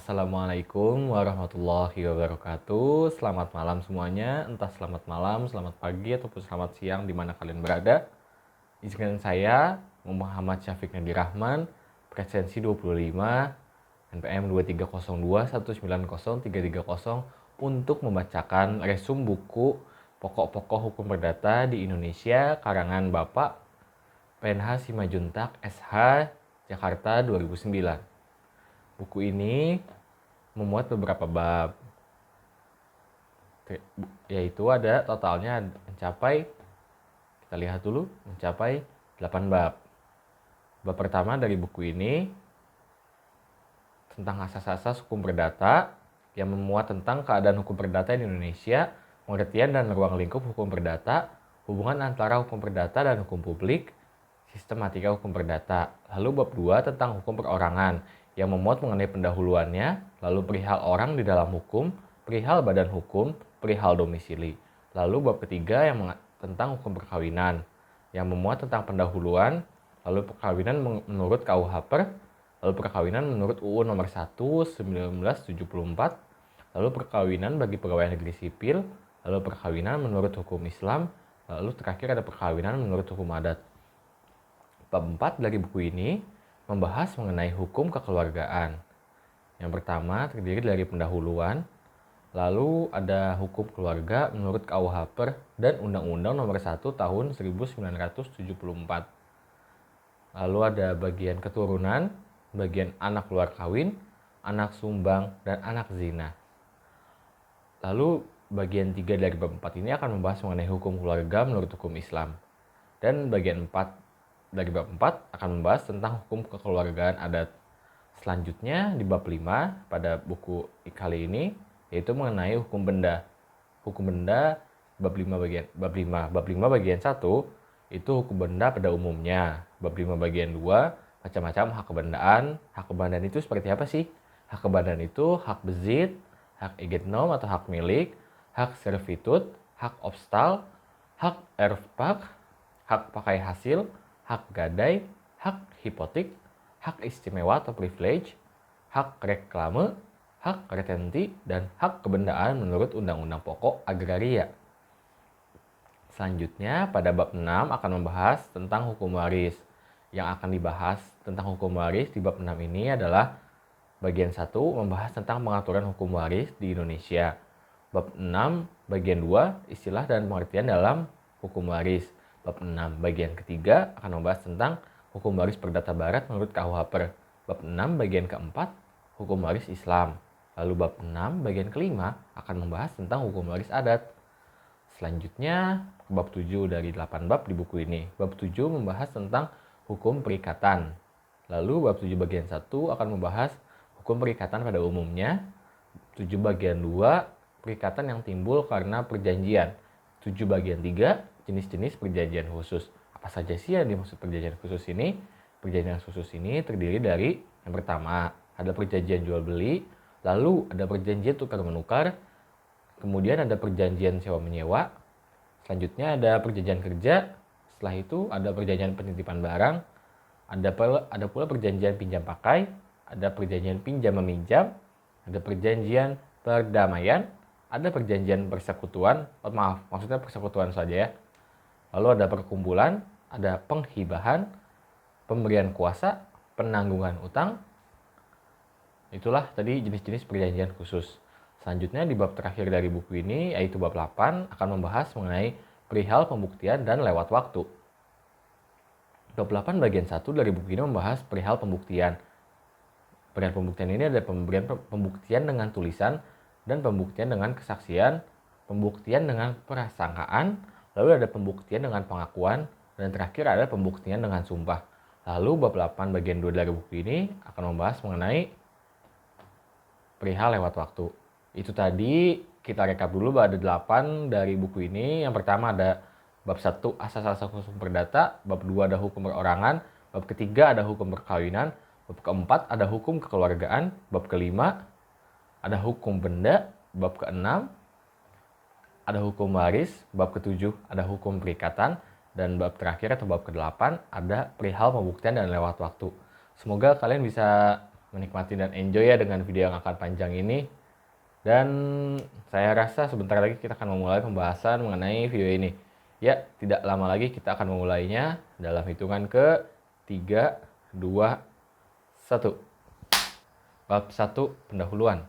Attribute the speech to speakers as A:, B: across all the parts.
A: Assalamualaikum warahmatullahi wabarakatuh. Selamat malam semuanya. Entah selamat malam, selamat pagi, ataupun selamat siang di mana kalian berada. Izinkan saya, Muhammad Syafiq Nadir Rahman, presensi 25, NPM 2302190330 untuk membacakan resum buku Pokok-pokok Hukum Perdata di Indonesia karangan Bapak PNH Simajuntak SH Jakarta 2009. Buku ini memuat beberapa bab, yaitu ada totalnya mencapai, kita lihat dulu, mencapai 8 bab. Bab pertama dari buku ini tentang asas-asas hukum perdata yang memuat tentang keadaan hukum perdata di Indonesia, pengertian dan ruang lingkup hukum perdata, hubungan antara hukum perdata dan hukum publik, sistematika hukum perdata. Lalu bab 2 tentang hukum perorangan yang memuat mengenai pendahuluannya, lalu perihal orang di dalam hukum, perihal badan hukum, perihal domisili. Lalu bab ketiga yang tentang hukum perkawinan yang memuat tentang pendahuluan, lalu perkawinan menurut KUH lalu perkawinan menurut UU nomor 1 1974, lalu perkawinan bagi pegawai negeri sipil, lalu perkawinan menurut hukum Islam, lalu terakhir ada perkawinan menurut hukum adat. Bab 4 dari buku ini membahas mengenai hukum kekeluargaan. Yang pertama terdiri dari pendahuluan, lalu ada hukum keluarga menurut KUH dan Undang-Undang nomor 1 tahun 1974. Lalu ada bagian keturunan, bagian anak luar kawin, anak sumbang, dan anak zina. Lalu bagian 3 dari bab 4 ini akan membahas mengenai hukum keluarga menurut hukum Islam. Dan bagian 4 dari bab 4 akan membahas tentang hukum kekeluargaan adat. Selanjutnya di bab 5 pada buku kali ini yaitu mengenai hukum benda. Hukum benda bab 5 bagian 1 itu hukum benda pada umumnya. Bab 5 bagian 2 macam-macam hak kebendaan. Hak kebendaan itu seperti apa sih? Hak kebendaan itu hak bezit, hak eigenom atau hak milik, hak servitut, hak obstal, hak erfpak, hak pakai hasil, hak gadai, hak hipotek, hak istimewa atau privilege, hak reklame, hak retenti, dan hak kebendaan menurut Undang-Undang Pokok Agraria. Selanjutnya pada bab 6 akan membahas tentang hukum waris. Yang akan dibahas tentang hukum waris di bab 6 ini adalah bagian 1 membahas tentang pengaturan hukum waris di Indonesia. Bab 6 bagian 2 istilah dan pengertian dalam hukum waris. Bab 6 bagian ketiga akan membahas tentang hukum waris perdata barat menurut KUH. Bab 6 bagian keempat hukum waris Islam. Lalu bab 6 bagian kelima akan membahas tentang hukum waris adat. Selanjutnya bab 7 dari 8 bab di buku ini. Bab 7 membahas tentang hukum perikatan. Lalu bab 7 bagian 1 akan membahas hukum perikatan pada umumnya. 7 bagian 2 perikatan yang timbul karena perjanjian. 7 bagian 3 jenis-jenis perjanjian khusus. Apa saja sih yang dimaksud perjanjian khusus ini? Perjanjian khusus ini terdiri dari yang pertama, ada perjanjian jual beli, lalu ada perjanjian tukar menukar, kemudian ada perjanjian sewa menyewa, selanjutnya ada perjanjian kerja, setelah itu ada perjanjian penitipan barang, ada pula perjanjian pinjam pakai, ada perjanjian pinjam meminjam, ada perjanjian perdamaian, ada perjanjian persekutuan, maksudnya persekutuan saja ya. Lalu ada perkumpulan, ada penghibahan, pemberian kuasa, penanggungan utang. Itulah tadi jenis-jenis perjanjian khusus. Selanjutnya di bab terakhir dari buku ini, yaitu bab 8, akan membahas mengenai perihal pembuktian dan lewat waktu. Bab 8 bagian 1 dari buku ini membahas perihal pembuktian. Perihal pembuktian ini ada pembuktian dengan tulisan dan pembuktian dengan kesaksian, pembuktian dengan prasangkaan, lalu ada pembuktian dengan pengakuan, dan terakhir ada pembuktian dengan sumpah. Lalu bab 8 bagian 2 dari buku ini akan membahas mengenai perihal lewat waktu. Itu tadi kita rekap dulu ada 8 dari buku ini. Yang pertama ada bab 1 asas-asas hukum perdata, bab 2 ada hukum perorangan, bab ketiga ada hukum perkawinan, bab keempat ada hukum kekeluargaan, bab kelima ada hukum benda, bab keenam ada hukum waris, bab ke-7 ada hukum perikatan, dan bab terakhir atau bab ke-8 ada perihal pembuktian dan lewat waktu. Semoga kalian bisa menikmati dan enjoy ya dengan video yang akan panjang ini. Dan saya rasa sebentar lagi kita akan memulai pembahasan mengenai video ini. Ya, tidak lama lagi kita akan memulainya dalam hitungan ke 3, 2, 1. Bab 1, pendahuluan.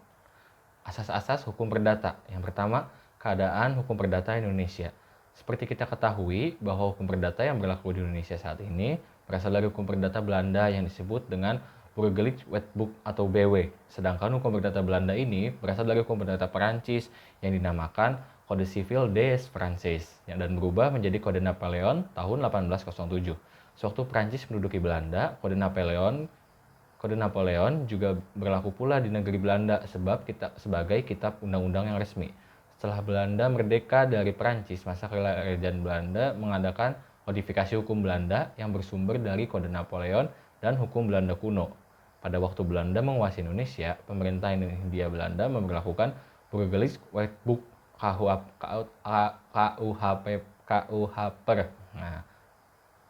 A: Asas-asas hukum perdata. Yang pertama, keadaan hukum perdata Indonesia. Seperti kita ketahui bahwa hukum perdata yang berlaku di Indonesia saat ini berasal dari hukum perdata Belanda yang disebut dengan Burgerlijk Wetboek atau BW. Sedangkan hukum perdata Belanda ini berasal dari hukum perdata Perancis yang dinamakan Code Civil des Français dan berubah menjadi Kode Napoleon tahun 1807. Sewaktu Perancis menduduki Belanda, Kode Napoleon juga berlaku pula di negeri Belanda sebagai kitab undang-undang yang resmi. Setelah Belanda merdeka dari Perancis, masa kerajaan Belanda mengadakan kodifikasi hukum Belanda yang bersumber dari Kode Napoleon dan hukum Belanda kuno. Pada waktu Belanda menguasai Indonesia, pemerintah Hindia Belanda memberlakukan Burgerlijk Wetboek KUHP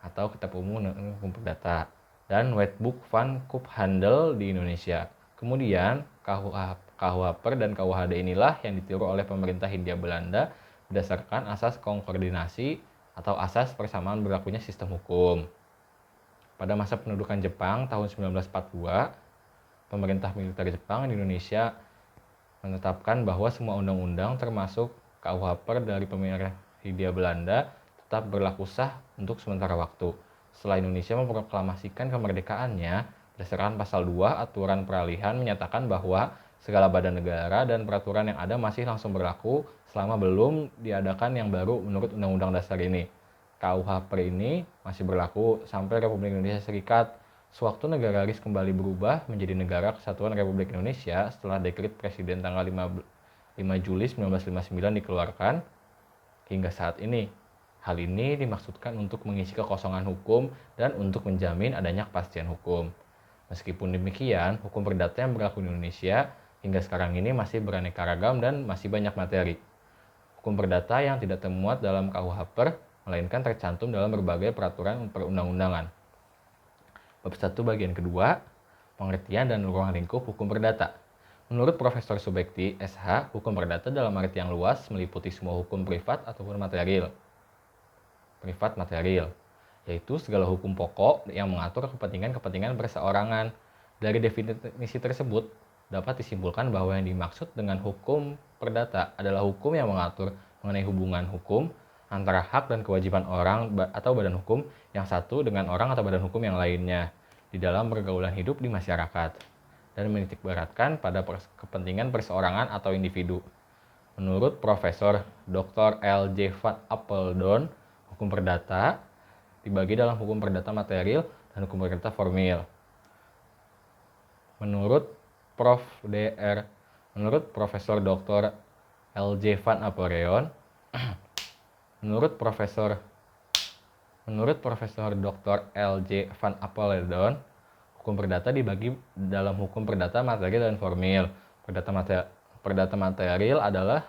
A: atau Kitab Umum Hukum Perdata dan Wetboek van Koophandel di Indonesia. Kemudian KUHP dan KUHD inilah yang ditiru oleh pemerintah Hindia Belanda berdasarkan asas konkordinasi atau asas persamaan berlakunya sistem hukum. Pada masa pendudukan Jepang tahun 1942, pemerintah militer Jepang di Indonesia menetapkan bahwa semua undang-undang termasuk KUHP dari pemerintah Hindia Belanda tetap berlaku sah untuk sementara waktu. Setelah Indonesia memproklamasikan kemerdekaannya, berdasarkan pasal 2 aturan peralihan menyatakan bahwa segala badan negara dan peraturan yang ada masih langsung berlaku selama belum diadakan yang baru menurut Undang-Undang Dasar ini. KUHP ini masih berlaku sampai Republik Indonesia Serikat. Sewaktu negara RIS kembali berubah menjadi Negara Kesatuan Republik Indonesia setelah dekret Presiden tanggal 5 Juli 1959 dikeluarkan hingga saat ini. Hal ini dimaksudkan untuk mengisi kekosongan hukum dan untuk menjamin adanya kepastian hukum. Meskipun demikian, hukum perdata yang berlaku di Indonesia hingga sekarang ini masih beraneka ragam dan masih banyak materi. Hukum perdata yang tidak termuat dalam KUHP, melainkan tercantum dalam berbagai peraturan perundang-undangan. Bab 1 bagian kedua, pengertian dan ruang lingkup hukum perdata. Menurut Profesor Subekti, SH, hukum perdata dalam arti yang luas meliputi semua hukum privat ataupun material, yaitu segala hukum pokok yang mengatur kepentingan-kepentingan perseorangan. Dari definisi tersebut, dapat disimpulkan bahwa yang dimaksud dengan hukum perdata adalah hukum yang mengatur mengenai hubungan hukum antara hak dan kewajiban orang atau badan hukum yang satu dengan orang atau badan hukum yang lainnya di dalam pergaulan hidup di masyarakat, dan menitikberatkan pada kepentingan perseorangan atau individu. Menurut Profesor Dr. L.J. van Apeldoorn, hukum perdata dibagi dalam hukum perdata material dan hukum perdata formil. Menurut Profesor Dr. L.J. van Apeldoorn, Menurut Profesor Dr. L.J. van Apeldoorn, hukum perdata dibagi dalam hukum perdata material dan formil. Perdata material adalah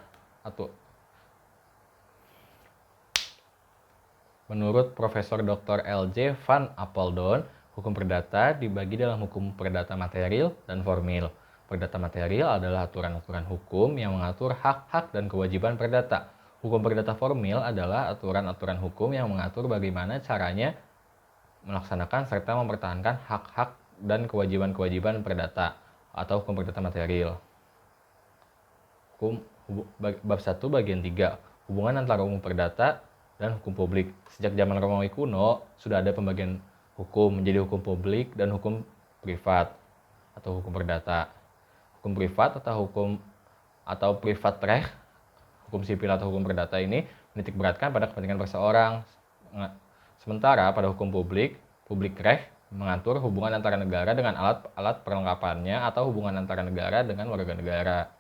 A: Menurut Profesor Dr. L.J. van Apeldoorn, hukum perdata dibagi dalam hukum perdata material dan formil. Perdata material adalah aturan-aturan hukum yang mengatur hak-hak dan kewajiban perdata. Hukum perdata formil adalah aturan-aturan hukum yang mengatur bagaimana caranya melaksanakan serta mempertahankan hak-hak dan kewajiban-kewajiban perdata atau hukum perdata material. Bab 1 bagian 3, hubungan antara umum perdata dan hukum publik. Sejak zaman Romawi kuno, sudah ada pembagian hukum menjadi hukum publik dan hukum privat atau hukum perdata. Hukum privat atau privat recht, hukum sipil atau hukum perdata ini menitik beratkan pada kepentingan perseorang. Sementara pada hukum publik recht mengatur hubungan antara negara dengan alat perlengkapannya atau hubungan antara negara dengan warga negara.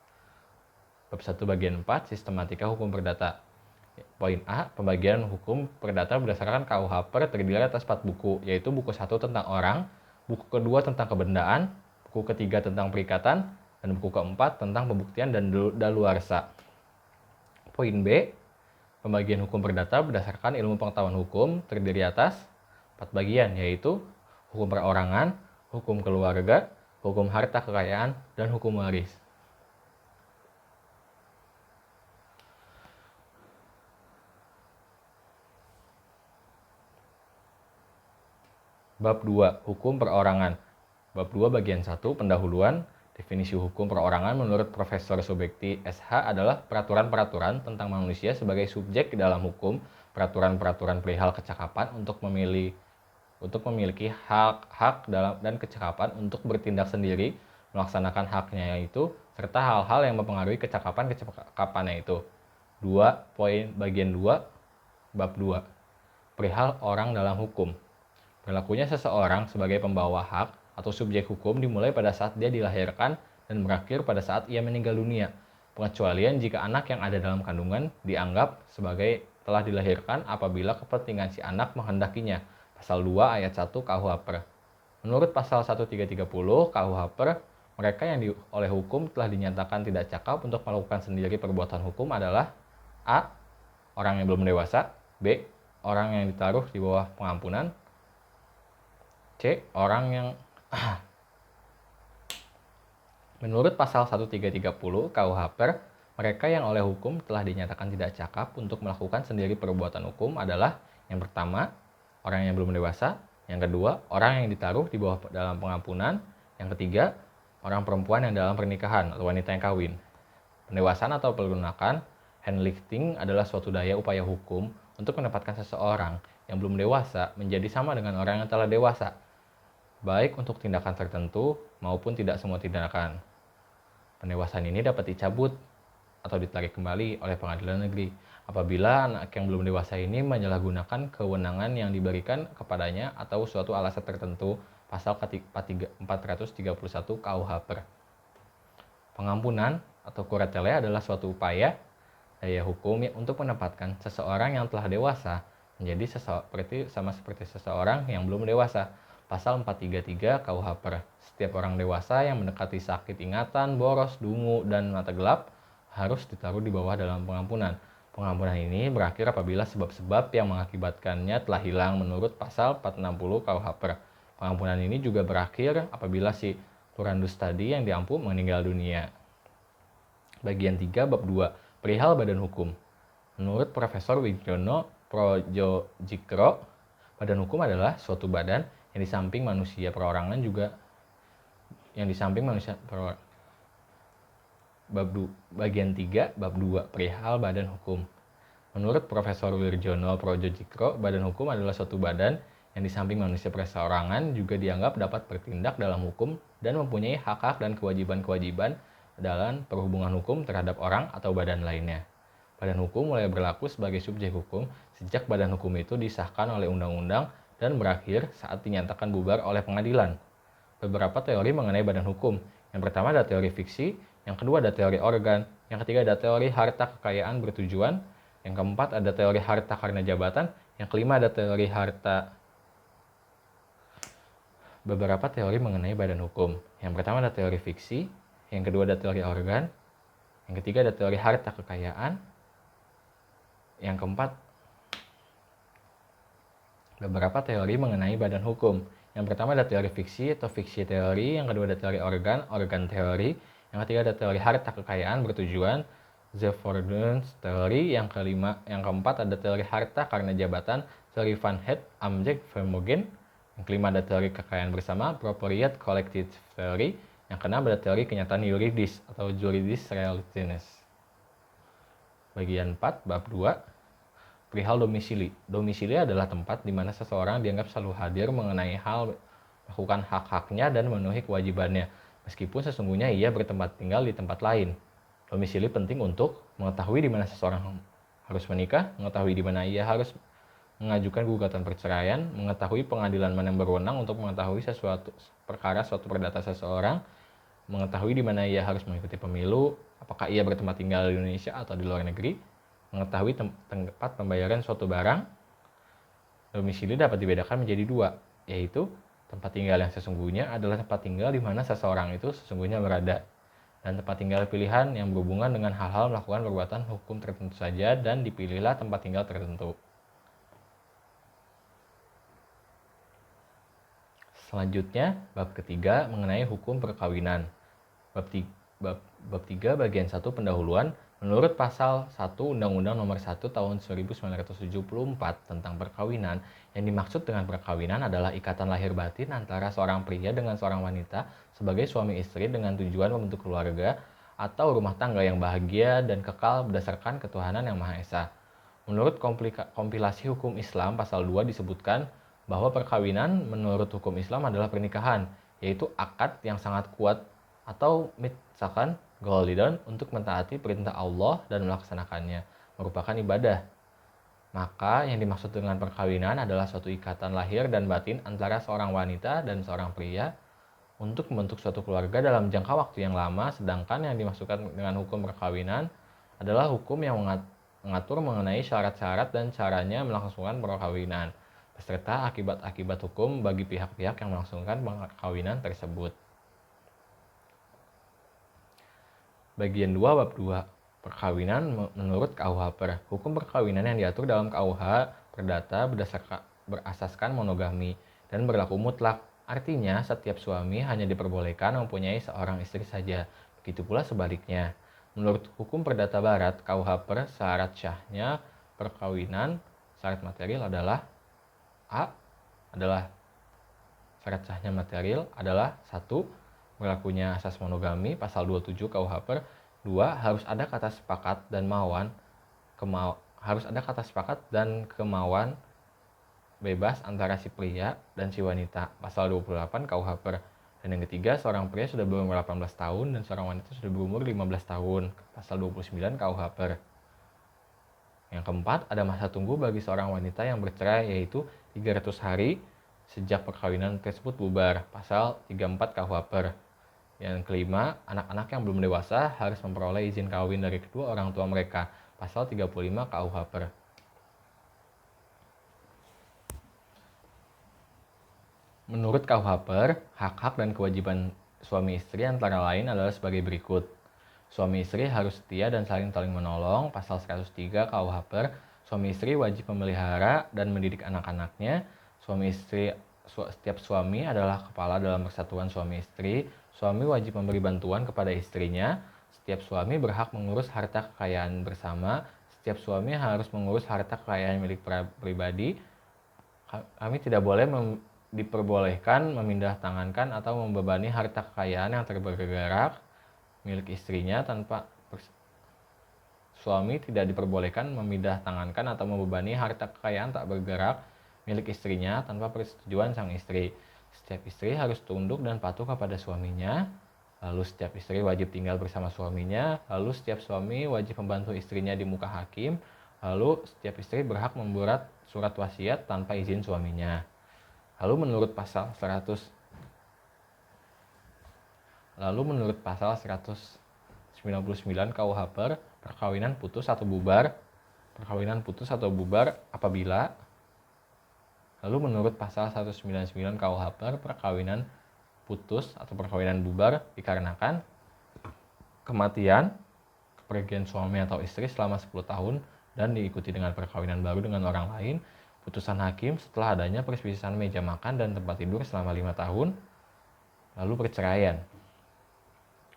A: Bab 1 bagian 4, sistematika hukum perdata. Poin A, pembagian hukum perdata berdasarkan KUHP terdiri atas 4 buku, yaitu buku 1 tentang orang, buku kedua tentang kebendaan, buku ketiga tentang perikatan, dan buku keempat tentang pembuktian dan daluarsa. Poin B, pembagian hukum perdata berdasarkan ilmu pengetahuan hukum terdiri atas 4 bagian, yaitu hukum perorangan, hukum keluarga, hukum harta kekayaan, dan hukum waris. Bab 2. Hukum perorangan. Bab 2 bagian 1 pendahuluan. Definisi hukum perorangan menurut Profesor Subekti SH adalah peraturan-peraturan tentang manusia sebagai subjek dalam hukum, peraturan-peraturan perihal kecakapan untuk memiliki hak dan kecakapan untuk bertindak sendiri, melaksanakan haknya itu, serta hal-hal yang mempengaruhi kecakapannya itu. Bagian 2 bab 2. Perihal orang dalam hukum. Berlakunya seseorang sebagai pembawa hak atau subjek hukum dimulai pada saat dia dilahirkan dan berakhir pada saat ia meninggal dunia. Pengecualian jika anak yang ada dalam kandungan dianggap sebagai telah dilahirkan apabila kepentingan si anak menghendakinya. Pasal 2 ayat 1 KUH Per. Menurut pasal 1330 KUH Per, mereka yang oleh hukum telah dinyatakan tidak cakap untuk melakukan sendiri perbuatan hukum adalah A. Orang yang belum dewasa. B. Orang yang ditaruh di bawah pengampunan. C. Orang yang Menurut pasal 1330 KUH Per, mereka yang oleh hukum telah dinyatakan tidak cakap untuk melakukan sendiri perbuatan hukum adalah yang pertama, orang yang belum dewasa, yang kedua, orang yang ditaruh di bawah dalam pengampunan, yang ketiga, orang perempuan yang dalam pernikahan atau wanita yang kawin. Pendewasaan atau pelunakan, handlifting adalah suatu daya upaya hukum untuk menempatkan seseorang yang belum dewasa menjadi sama dengan orang yang telah dewasa, baik untuk tindakan tertentu maupun tidak semua tindakan. Pendewasaan ini dapat dicabut atau ditarik kembali oleh pengadilan negeri apabila anak yang belum dewasa ini menyalahgunakan kewenangan yang diberikan kepadanya atau suatu alasan tertentu. Pasal 431 KUH Per. Pengampunan atau kuretele adalah suatu upaya daya hukum untuk menempatkan seseorang yang telah dewasa menjadi sama seperti seseorang yang belum dewasa. Pasal 433 KUH Per. Setiap orang dewasa yang mendekati sakit ingatan, boros, dungu, dan mata gelap harus ditaruh di bawah dalam pengampunan. Pengampunan ini berakhir apabila sebab-sebab yang mengakibatkannya telah hilang menurut pasal 460 KUH Per. Pengampunan ini juga berakhir apabila si Turandus tadi yang diampun meninggal dunia. Bagian 3 bab 2 perihal badan hukum. Menurut Profesor Widjono Projojikro, badan hukum adalah suatu badan yang di samping manusia perorangan juga Bagian 3 bab 2 perihal badan hukum. Menurut Profesor Wirjono Projojikro, badan hukum adalah suatu badan yang di samping manusia perorangan juga dianggap dapat bertindak dalam hukum dan mempunyai hak-hak dan kewajiban-kewajiban dalam perhubungan hukum terhadap orang atau badan lainnya. Badan hukum mulai berlaku sebagai subjek hukum sejak badan hukum itu disahkan oleh undang-undang dan berakhir saat dinyatakan bubar oleh pengadilan. Beberapa teori mengenai badan hukum. Yang pertama ada teori fiksi, yang kedua ada teori organ, yang ketiga ada teori harta kekayaan bertujuan, yang keempat ada teori harta karena jabatan, yang kelima ada teori harta. Beberapa teori mengenai badan hukum. Yang pertama ada teori fiksi, yang kedua ada teori organ, yang ketiga ada teori harta kekayaan, yang keempat beberapa teori mengenai badan hukum. Yang pertama ada teori fiksi atau fiksi teori, yang kedua ada teori organ teori, yang ketiga ada teori harta kekayaan bertujuan, the Fordunes teori, yang keempat ada teori harta karena jabatan, teori Van Het Amjek Vermogen, yang kelima ada teori kekayaan bersama, Proprietary Collective Theory, yang keenam ada teori kenyataan yuridis atau Juridis Realities. Bagian 4 bab 2 perihal domisili. Domisili adalah tempat di mana seseorang dianggap selalu hadir mengenai hal melakukan hak-haknya dan memenuhi kewajibannya, meskipun sesungguhnya ia bertempat tinggal di tempat lain. Domisili penting untuk mengetahui di mana seseorang harus menikah, mengetahui di mana ia harus mengajukan gugatan perceraian, mengetahui pengadilan mana yang berwenang untuk mengetahui suatu perdata seseorang, mengetahui di mana ia harus mengikuti pemilu, apakah ia bertempat tinggal di Indonesia atau di luar negeri, mengetahui tempat pembayaran suatu barang. Domisili dapat dibedakan menjadi dua, yaitu tempat tinggal yang sesungguhnya adalah tempat tinggal di mana seseorang itu sesungguhnya berada, dan tempat tinggal pilihan yang berhubungan dengan hal-hal melakukan perbuatan hukum tertentu saja dan dipilihlah tempat tinggal tertentu. Selanjutnya, bab ketiga mengenai hukum perkawinan. Bab 3 bagian 1 pendahuluan. Menurut pasal 1 Undang-Undang Nomor 1 Tahun 1974 tentang perkawinan, yang dimaksud dengan perkawinan adalah ikatan lahir batin antara seorang pria dengan seorang wanita sebagai suami istri dengan tujuan membentuk keluarga atau rumah tangga yang bahagia dan kekal berdasarkan ketuhanan yang Maha Esa. Menurut kompilasi hukum Islam pasal 2 disebutkan bahwa perkawinan menurut hukum Islam adalah pernikahan, yaitu akad yang sangat kuat atau misalkan golidon untuk mentaati perintah Allah dan melaksanakannya, merupakan ibadah. Maka yang dimaksud dengan perkawinan adalah suatu ikatan lahir dan batin antara seorang wanita dan seorang pria untuk membentuk suatu keluarga dalam jangka waktu yang lama, sedangkan yang dimaksudkan dengan hukum perkawinan adalah hukum yang mengatur mengenai syarat-syarat dan caranya melangsungkan perkawinan, beserta akibat-akibat hukum bagi pihak-pihak yang melangsungkan perkawinan tersebut. Bagian 2 bab 2. Perkawinan menurut KUH Per. Hukum perkawinan yang diatur dalam KUH Perdata berasaskan monogami dan berlaku mutlak. Artinya, setiap suami hanya diperbolehkan mempunyai seorang istri saja. Begitu pula sebaliknya. Menurut hukum Perdata Barat, KUH Per, syarat syahnya perkawinan, syarat material adalah syarat sahnya material adalah 1. Berlakunya asas monogami pasal 27 KUH Per. 2. Harus ada kata sepakat dan kemauan bebas antara si pria dan si wanita pasal 28 KUH Per. Dan yang ketiga, seorang pria sudah berumur 18 tahun dan seorang wanita sudah berumur 15 tahun pasal 29 KUH Per. Yang keempat, ada masa tunggu bagi seorang wanita yang bercerai yaitu 300 hari sejak perkawinan tersebut bubar pasal 34 KUH Per. Yang kelima, anak-anak yang belum dewasa harus memperoleh izin kawin dari kedua orang tua mereka pasal 35 KUH Per. Menurut KUH Per, hak-hak dan kewajiban suami istri antara lain adalah sebagai berikut. Suami istri harus setia dan saling menolong pasal 103 KUH Per. Suami istri wajib memelihara dan mendidik anak-anaknya. Setiap suami adalah kepala dalam persatuan suami istri. Suami wajib memberi bantuan kepada istrinya. Setiap suami berhak mengurus harta kekayaan bersama. Setiap suami harus mengurus harta kekayaan milik pribadi. Kami tidak boleh diperbolehkan memindah tangankan atau membebani harta kekayaan yang terbergerak milik istrinya Suami tidak diperbolehkan memindah tangankan atau membebani harta kekayaan tak bergerak milik istrinya tanpa persetujuan sang istri. Setiap istri harus tunduk dan patuh kepada suaminya. Lalu setiap istri wajib tinggal bersama suaminya. Lalu setiap suami wajib membantu istrinya di muka hakim. Lalu setiap istri berhak membuat surat wasiat tanpa izin suaminya. Lalu menurut pasal 199 KUH Per, perkawinan putus atau bubar apabila. Lalu menurut pasal 199 KUH Per, perkawinan putus atau perkawinan bubar dikarenakan kematian, kepergian suami atau istri selama 10 tahun dan diikuti dengan perkawinan baru dengan orang lain, putusan hakim setelah adanya perselisihan meja makan dan tempat tidur selama 5 tahun, lalu perceraian.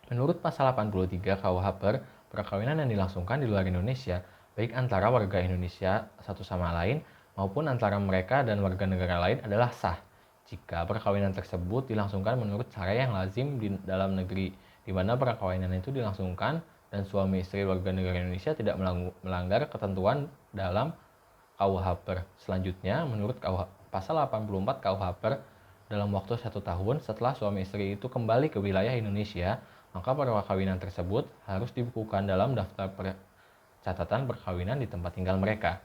A: Menurut pasal 83 KUH Per, perkawinan yang dilangsungkan di luar Indonesia, baik antara warga Indonesia satu sama lain maupun antara mereka dan warga negara lain adalah sah jika perkawinan tersebut dilangsungkan menurut cara yang lazim di dalam negeri, di mana perkawinan itu dilangsungkan dan suami istri warga negara Indonesia tidak melanggar ketentuan dalam KUH Per. Selanjutnya, menurut pasal 84 KUH Per, dalam waktu 1 tahun setelah suami istri itu kembali ke wilayah Indonesia, maka perkawinan tersebut harus dibukukan dalam daftar catatan perkawinan di tempat tinggal mereka.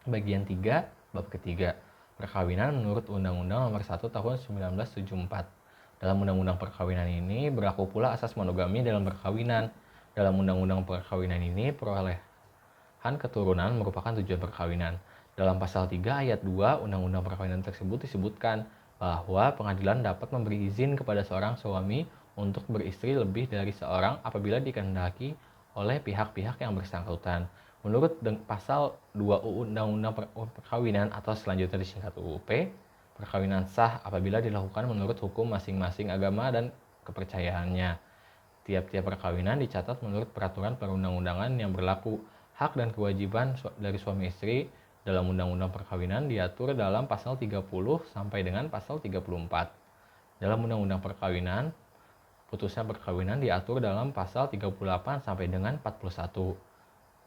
A: Bagian 3, bab ketiga, perkawinan menurut Undang-Undang Nomor 1 Tahun 1974. Dalam Undang-Undang Perkawinan ini berlaku pula asas monogami dalam perkawinan. Dalam Undang-Undang Perkawinan ini perolehan keturunan merupakan tujuan perkawinan. Dalam pasal 3 ayat 2 Undang-Undang Perkawinan tersebut disebutkan bahwa pengadilan dapat memberi izin kepada seorang suami untuk beristri lebih dari seorang apabila dikehendaki oleh pihak-pihak yang bersangkutan. Menurut pasal 2 Undang-Undang Perkawinan atau selanjutnya disingkat UUP, Perkawinan sah apabila dilakukan menurut hukum masing-masing agama dan kepercayaannya. Tiap-tiap perkawinan dicatat menurut peraturan perundang-undangan yang berlaku. Hak dan kewajiban dari suami istri dalam Undang-Undang Perkawinan diatur dalam pasal 30 sampai dengan pasal 34. Dalam Undang-Undang Perkawinan, putusnya perkawinan diatur dalam pasal 38 sampai dengan 41.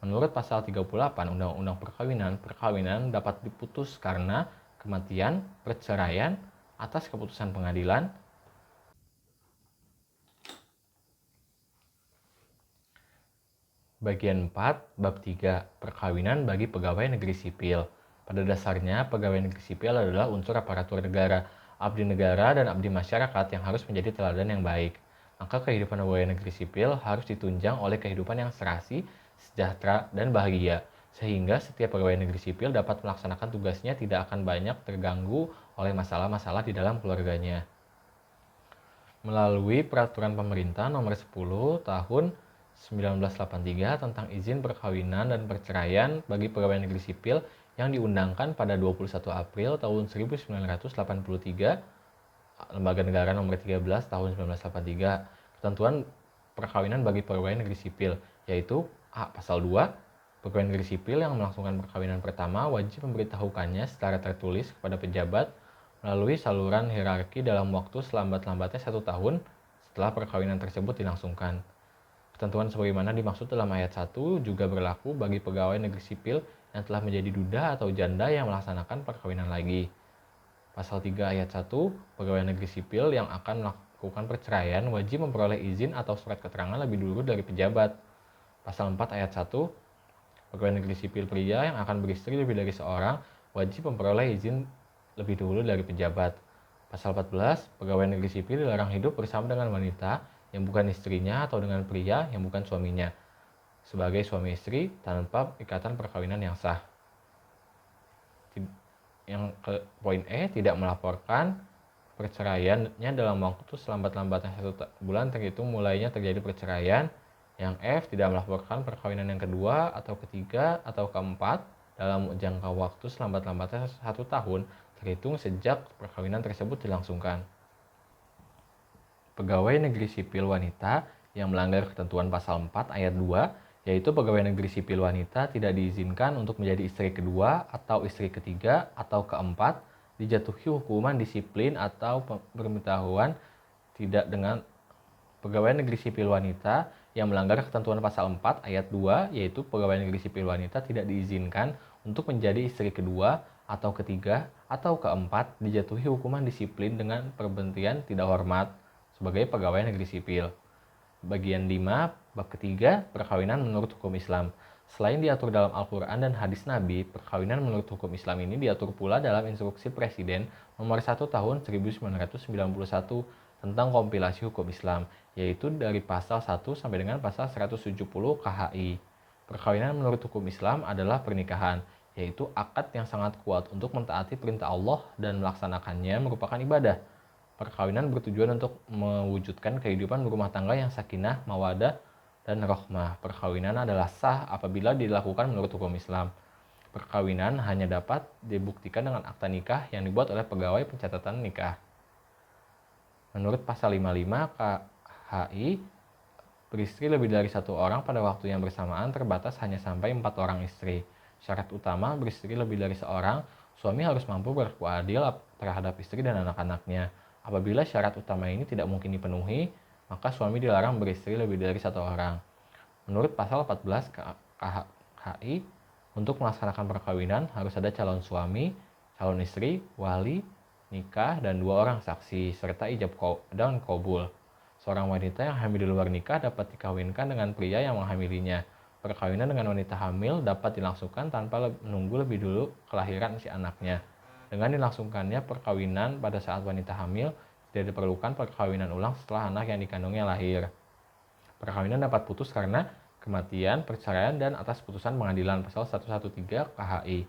A: Menurut pasal 38 Undang-Undang Perkawinan, perkawinan dapat diputus karena kematian, perceraian, atas keputusan pengadilan, Bagian 4, Bab 3, Perkawinan bagi pegawai negeri sipil. Pada dasarnya, pegawai negeri sipil adalah unsur aparatur negara, abdi negara dan abdi masyarakat yang harus menjadi teladan yang baik. Maka kehidupan pegawai negeri sipil harus ditunjang oleh kehidupan yang serasi, sejahtera, dan bahagia. Sehingga setiap pegawai negeri sipil dapat melaksanakan tugasnya tidak akan banyak terganggu oleh masalah-masalah di dalam keluarganya. Melalui Peraturan Pemerintah Nomor 10 Tahun 1983 tentang izin perkawinan dan perceraian bagi pegawai negeri sipil yang diundangkan pada 21 April tahun 1983, Lembaga Negara Nomor 13 Tahun 1983, ketentuan perkawinan bagi pegawai negeri sipil, yaitu A. Pasal 2, pegawai negeri sipil yang melangsungkan perkawinan pertama wajib memberitahukannya secara tertulis kepada pejabat melalui saluran hierarki dalam waktu selambat-lambatnya 1 tahun setelah perkawinan tersebut dilangsungkan. Ketentuan sebagaimana dimaksud dalam ayat 1 juga berlaku bagi pegawai negeri sipil yang telah menjadi duda atau janda yang melaksanakan perkawinan lagi. Pasal 3 ayat 1, pegawai negeri sipil yang akan melakukan perceraian wajib memperoleh izin atau surat keterangan lebih dulu dari pejabat. Pasal 4 ayat 1, pegawai negeri sipil pria yang akan beristri lebih dari seorang wajib memperoleh izin lebih dulu dari pejabat. Pasal 14, pegawai negeri sipil dilarang hidup bersama dengan wanita yang bukan istrinya atau dengan pria yang bukan suaminya, sebagai suami istri tanpa ikatan perkawinan yang sah. Yang ke poin E, tidak melaporkan perceraiannya dalam waktu selambat-lambatnya 1 bulan terhitung mulainya terjadi perceraian. Yang F, tidak melaporkan perkawinan yang kedua atau ketiga atau keempat dalam jangka waktu selambat-lambatnya 1 tahun terhitung sejak perkawinan tersebut dilangsungkan. Pegawai negeri sipil wanita yang melanggar ketentuan pasal 4 ayat 2, yaitu pegawai negeri sipil wanita tidak diizinkan untuk menjadi istri kedua atau istri ketiga atau keempat, dijatuhi hukuman disiplin atau pemberitahuan tidak dengan pegawai negeri sipil wanita yang melanggar ketentuan pasal 4 ayat 2, yaitu pegawai negeri sipil wanita tidak diizinkan untuk menjadi istri kedua atau ketiga atau keempat, dijatuhi hukuman disiplin dengan pemberhentian tidak hormat sebagai pegawai negeri sipil. Bagian 5, bab ketiga, perkawinan menurut hukum Islam. Selain diatur dalam Al-Quran dan hadis Nabi, perkawinan menurut hukum Islam ini diatur pula dalam Instruksi Presiden Nomor 1 Tahun 1991 tentang kompilasi hukum Islam, yaitu dari pasal 1 sampai dengan pasal 170 KHI. Perkawinan menurut hukum Islam adalah pernikahan, yaitu akad yang sangat kuat untuk mentaati perintah Allah dan melaksanakannya merupakan ibadah. Perkawinan bertujuan untuk mewujudkan kehidupan berumah tangga yang sakinah, mawadah, dan rahmah. Perkawinan adalah sah apabila dilakukan menurut hukum Islam. Perkawinan hanya dapat dibuktikan dengan akta nikah yang dibuat oleh pegawai pencatatan nikah. Menurut pasal 55 KHI, beristri lebih dari 1 orang pada waktu yang bersamaan terbatas hanya sampai 4 orang istri. Syarat utama beristri lebih dari seorang, suami harus mampu berlaku adil terhadap istri dan anak-anaknya. Apabila syarat utama ini tidak mungkin dipenuhi, maka suami dilarang beristri lebih dari 1 orang. Menurut pasal 14 KHI, untuk melaksanakan perkawinan harus ada calon suami, calon istri, wali, nikah, dan 2 orang saksi, serta ijab dan qabul. Seorang wanita yang hamil di luar nikah dapat dikawinkan dengan pria yang menghamilinya. Perkawinan dengan wanita hamil dapat dilangsungkan tanpa menunggu lebih dulu kelahiran si anaknya. Dengan dilangsungkannya perkawinan pada saat wanita hamil, tidak diperlukan perkawinan ulang setelah anak yang dikandungnya lahir. Perkawinan dapat putus karena kematian, perceraian, dan atas putusan pengadilan pasal 113 KHI.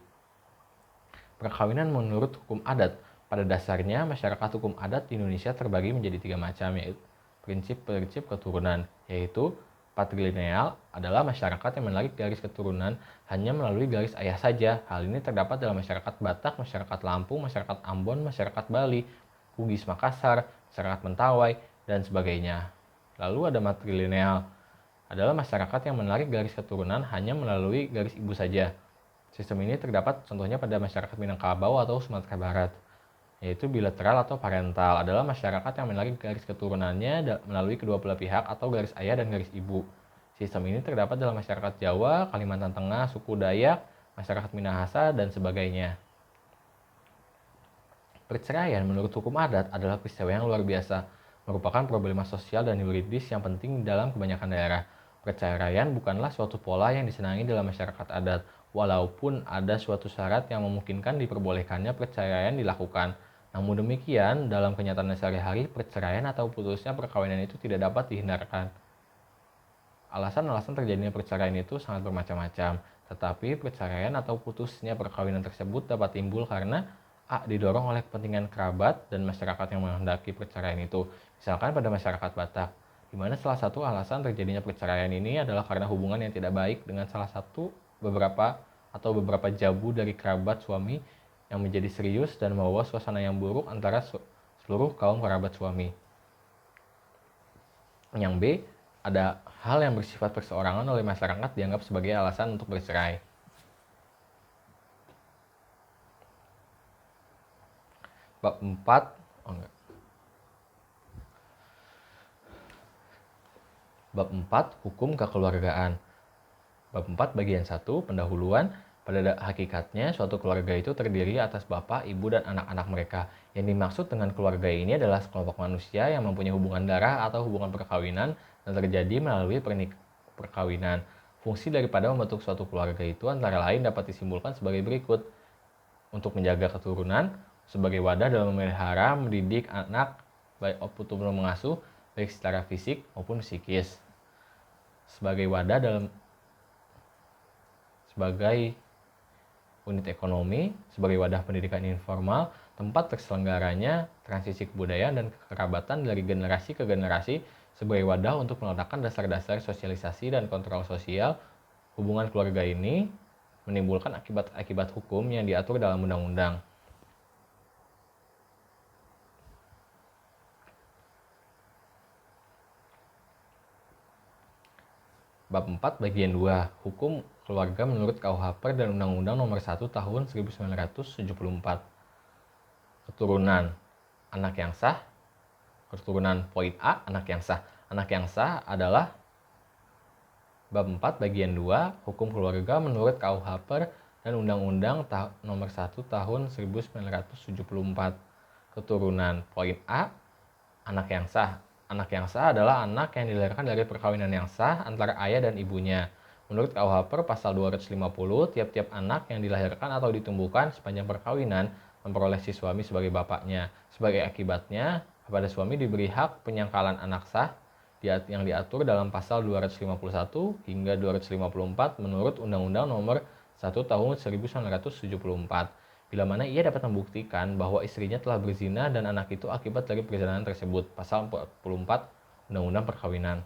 A: Perkawinan menurut hukum adat. Pada dasarnya, masyarakat hukum adat di Indonesia terbagi menjadi 3 macam, yaitu prinsip-prinsip keturunan, yaitu Patrilineal adalah masyarakat yang menarik garis keturunan hanya melalui garis ayah saja. Hal ini terdapat dalam masyarakat Batak, masyarakat Lampung, masyarakat Ambon, masyarakat Bali, Bugis Makassar, masyarakat Mentawai, dan sebagainya. Lalu ada matrilineal, adalah masyarakat yang menarik garis keturunan hanya melalui garis ibu saja. Sistem ini terdapat contohnya pada masyarakat Minangkabau atau Sumatera Barat, yaitu bilateral atau parental, adalah masyarakat yang menarik garis keturunannya melalui kedua belah pihak atau garis ayah dan garis ibu. Sistem ini terdapat dalam masyarakat Jawa, Kalimantan Tengah, suku Dayak, masyarakat Minahasa, dan sebagainya. Perceraian menurut hukum adat adalah peristiwa yang luar biasa, merupakan problema sosial dan yuridis yang penting dalam kebanyakan daerah. Perceraian bukanlah suatu pola yang disenangi dalam masyarakat adat, walaupun ada suatu syarat yang memungkinkan diperbolehkannya perceraian dilakukan. Namun demikian, dalam kenyataan sehari-hari, perceraian atau putusnya perkawinan itu tidak dapat dihindarkan. Alasan-alasan terjadinya perceraian itu sangat bermacam-macam, tetapi perceraian atau putusnya perkawinan tersebut dapat timbul karena A. Didorong oleh kepentingan kerabat dan masyarakat yang menghendaki perceraian itu. Misalkan pada masyarakat Batak, di mana salah satu alasan terjadinya perceraian ini adalah karena hubungan yang tidak baik dengan beberapa jabu dari kerabat suami yang menjadi serius dan membawa suasana yang buruk antara seluruh kaum kerabat suami. Yang B, ada hal yang bersifat perseorangan oleh masyarakat dianggap sebagai alasan untuk bercerai. Bab 4, Bab 4, Hukum Kekeluargaan. Bab 4 bagian 1, pendahuluan. Pada hakikatnya, suatu keluarga itu terdiri atas bapak, ibu, dan anak-anak mereka. Yang dimaksud dengan keluarga ini adalah sekelompok manusia yang mempunyai hubungan darah atau hubungan perkawinan dan terjadi melalui perkawinan. Fungsi daripada membentuk suatu keluarga itu antara lain dapat disimpulkan sebagai berikut. Untuk menjaga keturunan, sebagai wadah dalam memelihara, mendidik anak, baik untuk mengasuh, baik secara fisik maupun psikis. Sebagai unit ekonomi, sebagai wadah pendidikan informal, tempat terselenggaranya transisi kebudayaan dan kekerabatan dari generasi ke generasi, sebagai wadah untuk meletakkan dasar-dasar sosialisasi dan kontrol sosial. Hubungan keluarga ini menimbulkan akibat-akibat hukum yang diatur dalam undang-undang. Bab 4 bagian 2, Hukum Keluarga menurut KUH Per dan Undang-Undang Nomor 1 Tahun 1974. Keturunan anak yang sah. Keturunan poin A, anak yang sah. Anak yang sah adalah Bab 4 bagian 2, Hukum Keluarga menurut KUH Per dan Undang-Undang Nomor 1 Tahun 1974. Keturunan poin A, anak yang sah. Anak yang sah adalah anak yang dilahirkan dari perkawinan yang sah antara ayah dan ibunya. Menurut KUH Per pasal 250, tiap-tiap anak yang dilahirkan atau ditumbuhkan sepanjang perkawinan memperoleh si suami sebagai bapaknya. Sebagai akibatnya, kepada suami diberi hak penyangkalan anak sah yang diatur dalam pasal 251 hingga 254 menurut Undang-Undang Nomor 1 Tahun 1974. Bila mana ia dapat membuktikan bahwa istrinya telah berzina dan anak itu akibat dari perzinahan tersebut. Pasal 44 Undang-Undang Perkawinan.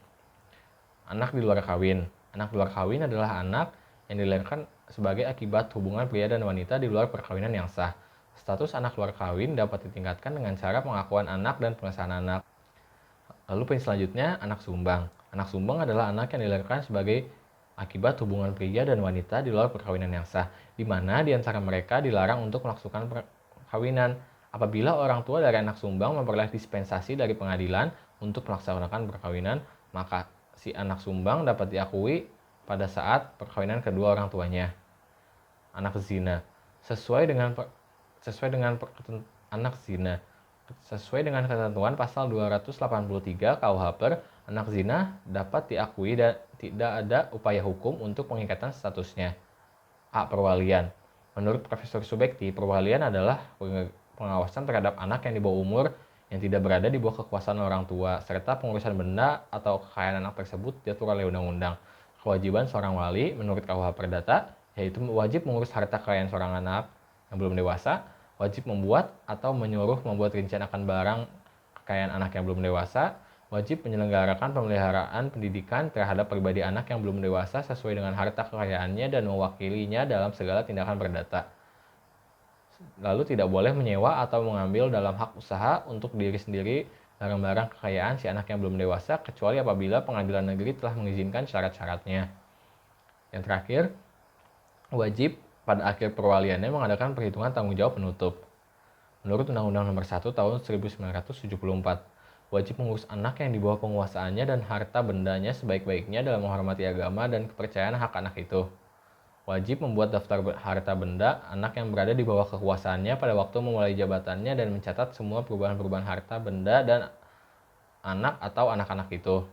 A: Anak di luar kawin. Anak di luar kawin adalah anak yang dilahirkan sebagai akibat hubungan pria dan wanita di luar perkawinan yang sah. Status anak luar kawin dapat ditingkatkan dengan cara pengakuan anak dan pengesahan anak. Lalu poin selanjutnya, anak sumbang. Anak sumbang adalah anak yang dilahirkan sebagai akibat hubungan pria dan wanita di luar perkawinan yang sah, di mana di antara mereka dilarang untuk melakukan perkawinan. Apabila orang tua dari anak sumbang memperoleh dispensasi dari pengadilan untuk melaksanakan perkawinan, maka si anak sumbang dapat diakui pada saat perkawinan kedua orang tuanya. Anak zina. Sesuai dengan anak zina. Sesuai dengan ketentuan pasal 283 KUH Per, anak zina dapat diakui dan tidak ada upaya hukum untuk pengikatan statusnya. A. Perwalian. Menurut Profesor Subekti, perwalian adalah pengawasan terhadap anak yang di bawah umur yang tidak berada di bawah kekuasaan orang tua, serta pengurusan benda atau kekayaan anak tersebut diatur oleh undang-undang. Kewajiban seorang wali menurut KUH Perdata yaitu wajib mengurus harta kekayaan seorang anak yang belum dewasa, wajib membuat atau menyuruh membuat rincian akan barang kekayaan anak yang belum dewasa, wajib menyelenggarakan pemeliharaan pendidikan terhadap pribadi anak yang belum dewasa sesuai dengan harta kekayaannya dan mewakilinya dalam segala tindakan perdata. Lalu tidak boleh menyewa atau mengambil dalam hak usaha untuk diri sendiri barang-barang kekayaan si anak yang belum dewasa kecuali apabila pengadilan negeri telah mengizinkan syarat-syaratnya. Yang terakhir, wajib pada akhir perwaliannya mengadakan perhitungan tanggung jawab penutup. Menurut Undang-Undang Nomor 1 Tahun 1974, wajib mengurus anak yang di bawah penguasaannya dan harta bendanya sebaik-baiknya dalam menghormati agama dan kepercayaan hak anak itu. Wajib membuat daftar harta benda anak yang berada di bawah kekuasaannya pada waktu memulai jabatannya dan mencatat semua perubahan-perubahan harta benda dan anak atau anak-anak itu.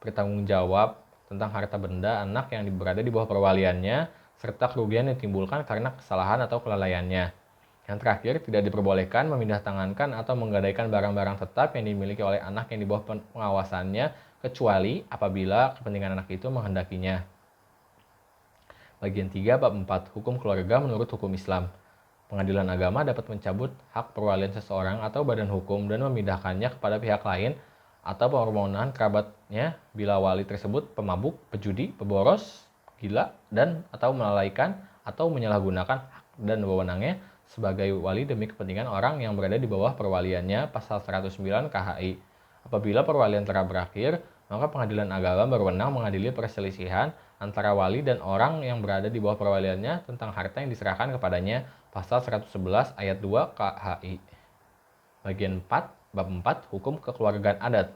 A: Bertanggung jawab tentang harta benda anak yang berada di bawah perwaliannya serta kerugian yang ditimbulkan karena kesalahan atau kelalaiannya. Yang terakhir, tidak diperbolehkan memindahtangankan atau menggadaikan barang-barang tetap yang dimiliki oleh anak yang di bawah pengawasannya kecuali apabila kepentingan anak itu menghendakinya. Bagian 3 Bab 4 Hukum Keluarga menurut Hukum Islam. Pengadilan agama dapat mencabut hak perwalian seseorang atau badan hukum dan memindahkannya kepada pihak lain atau permohonan kerabatnya bila wali tersebut pemabuk, pejudi, peboros, gila, dan atau melalaikan atau menyalahgunakan hak dan wewenangnya sebagai wali demi kepentingan orang yang berada di bawah perwaliannya pasal 109 KHI. Apabila perwalian telah berakhir, maka pengadilan agama berwenang mengadili perselisihan antara wali dan orang yang berada di bawah perwaliannya tentang harta yang diserahkan kepadanya pasal 111 ayat 2 KHI. Bagian 4 Bab 4 Hukum Kekeluargaan Adat.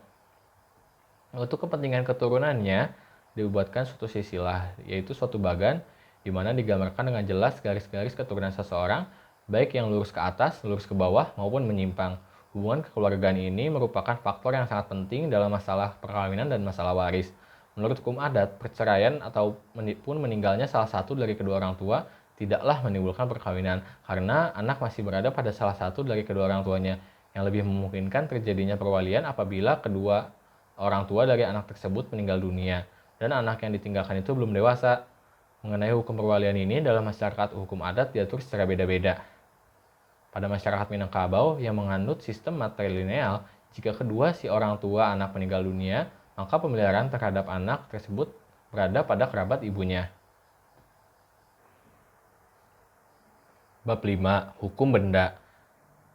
A: Untuk kepentingan keturunannya dibuatkan suatu silsilah, yaitu suatu bagan di mana digambarkan dengan jelas garis-garis keturunan seseorang, baik yang lurus ke atas, lurus ke bawah, maupun menyimpang. Hubungan kekeluargaan ini merupakan faktor yang sangat penting dalam masalah perkawinan dan masalah waris. Menurut hukum adat, perceraian ataupun meninggalnya salah satu dari kedua orang tua tidaklah menimbulkan perkawinan, karena anak masih berada pada salah satu dari kedua orang tuanya. Yang lebih memungkinkan terjadinya perwalian apabila kedua orang tua dari anak tersebut meninggal dunia, dan anak yang ditinggalkan itu belum dewasa. Mengenai hukum perwalian ini dalam masyarakat hukum adat diatur secara beda-beda. Pada masyarakat Minangkabau yang menganut sistem matrilineal, jika kedua si orang tua anak meninggal dunia, maka pemeliharaan terhadap anak tersebut berada pada kerabat ibunya. Bab 5 Hukum Benda.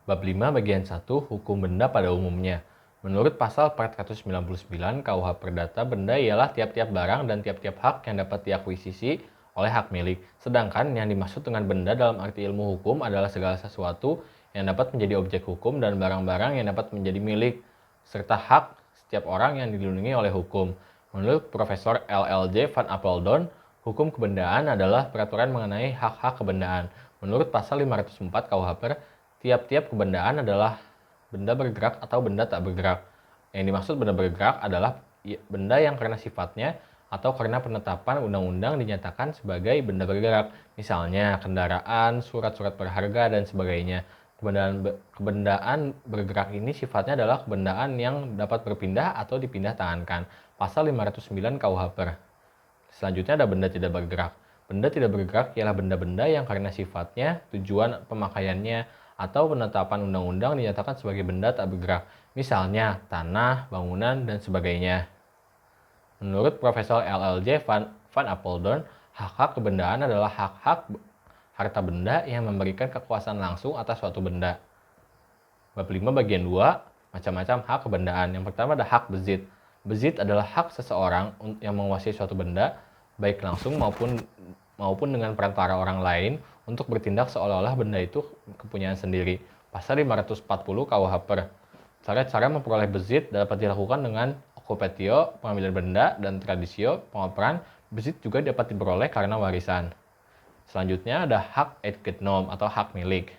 A: Bab 5 bagian 1 Hukum benda pada umumnya. Menurut pasal 499 KUH Perdata, benda ialah tiap-tiap barang dan tiap-tiap hak yang dapat diakuisisi oleh hak milik. Sedangkan yang dimaksud dengan benda dalam arti ilmu hukum adalah segala sesuatu yang dapat menjadi objek hukum dan barang-barang yang dapat menjadi milik, serta hak setiap orang yang dilindungi oleh hukum. Menurut Profesor LLJ Van Apeldoorn, hukum kebendaan adalah peraturan mengenai hak-hak kebendaan. Menurut pasal 504 KUH Per, tiap-tiap kebendaan adalah benda bergerak atau benda tak bergerak. Yang dimaksud benda bergerak adalah benda yang karena sifatnya atau karena penetapan undang-undang dinyatakan sebagai benda bergerak. Misalnya kendaraan, surat-surat berharga, dan sebagainya. Kebendaan bergerak ini sifatnya adalah kebendaan yang dapat berpindah atau dipindah tangankan. Pasal 509 KUH Per. Selanjutnya ada benda tidak bergerak. Benda tidak bergerak ialah benda-benda yang karena sifatnya, tujuan pemakaiannya, atau penetapan undang-undang dinyatakan sebagai benda tak bergerak. Misalnya tanah, bangunan, dan sebagainya. Menurut Profesor LLJ Van Apeldoorn, hak-hak kebendaan adalah hak-hak harta benda yang memberikan kekuasaan langsung atas suatu benda. Bab 5 bagian 2, macam-macam hak kebendaan. Yang pertama ada hak bezit. Bezit adalah hak seseorang yang menguasai suatu benda, baik langsung maupun dengan perantara orang lain, untuk bertindak seolah-olah benda itu kepunyaan sendiri. Pasal 540 KUH Per. Cara-cara memperoleh bezit dapat dilakukan dengan okupatio, pengambilan benda, dan tradisio, pengoperan. Bezit juga dapat diperoleh karena warisan. Selanjutnya ada hak et getnom atau hak milik.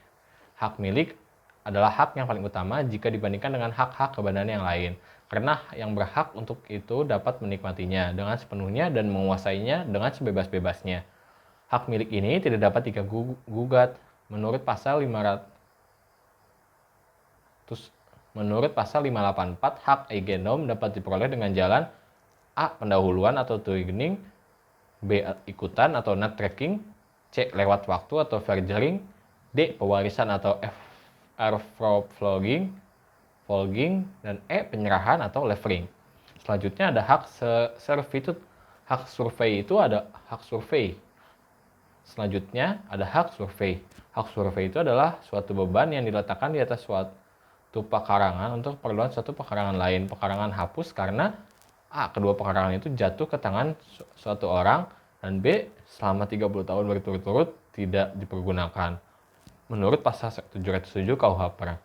A: Hak milik adalah hak yang paling utama jika dibandingkan dengan hak-hak kebendaan yang lain, karena yang berhak untuk itu dapat menikmatinya dengan sepenuhnya dan menguasainya dengan sebebas-bebasnya. Hak milik ini tidak dapat digugat menurut pasal 584. Hak eigenom dapat diperoleh dengan jalan A. Pendahuluan atau tuigening, B. Ikutan atau net tracking, C. Lewat waktu atau vergering, D. Pewarisan atau airflogging, fogging, dan penyerahan atau levering. Selanjutnya ada hak servitude. Hak survei itu ada hak survei. Selanjutnya ada hak survei. Hak survei itu adalah suatu beban yang diletakkan di atas suatu pekarangan untuk keperluan suatu pekarangan lain. Pekarangan hapus karena kedua pekarangan itu jatuh ke tangan suatu orang, dan B, selama 30 tahun berturut-turut tidak dipergunakan menurut pasal 707 KUH Perang.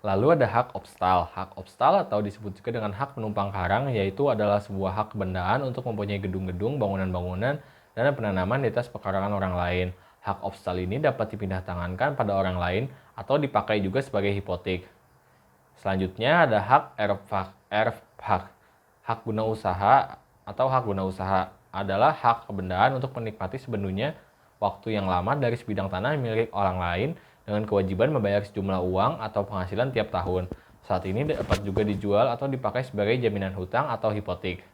A: Lalu ada hak obstal. Hak obstal atau disebut juga dengan hak penumpang karang, yaitu adalah sebuah hak kebendaan untuk mempunyai gedung-gedung, bangunan-bangunan, dan penanaman di atas pekarangan orang lain. Hak obstal ini dapat dipindah tangankan pada orang lain atau dipakai juga sebagai hipotek. Selanjutnya ada hak erfhak. Hak guna usaha atau hak guna usaha adalah hak kebendaan untuk menikmati sepenuhnya waktu yang lama dari sebidang tanah milik orang lain dengan kewajiban membayar sejumlah uang atau penghasilan tiap tahun. Saat ini dapat juga dijual atau dipakai sebagai jaminan hutang atau hipotek.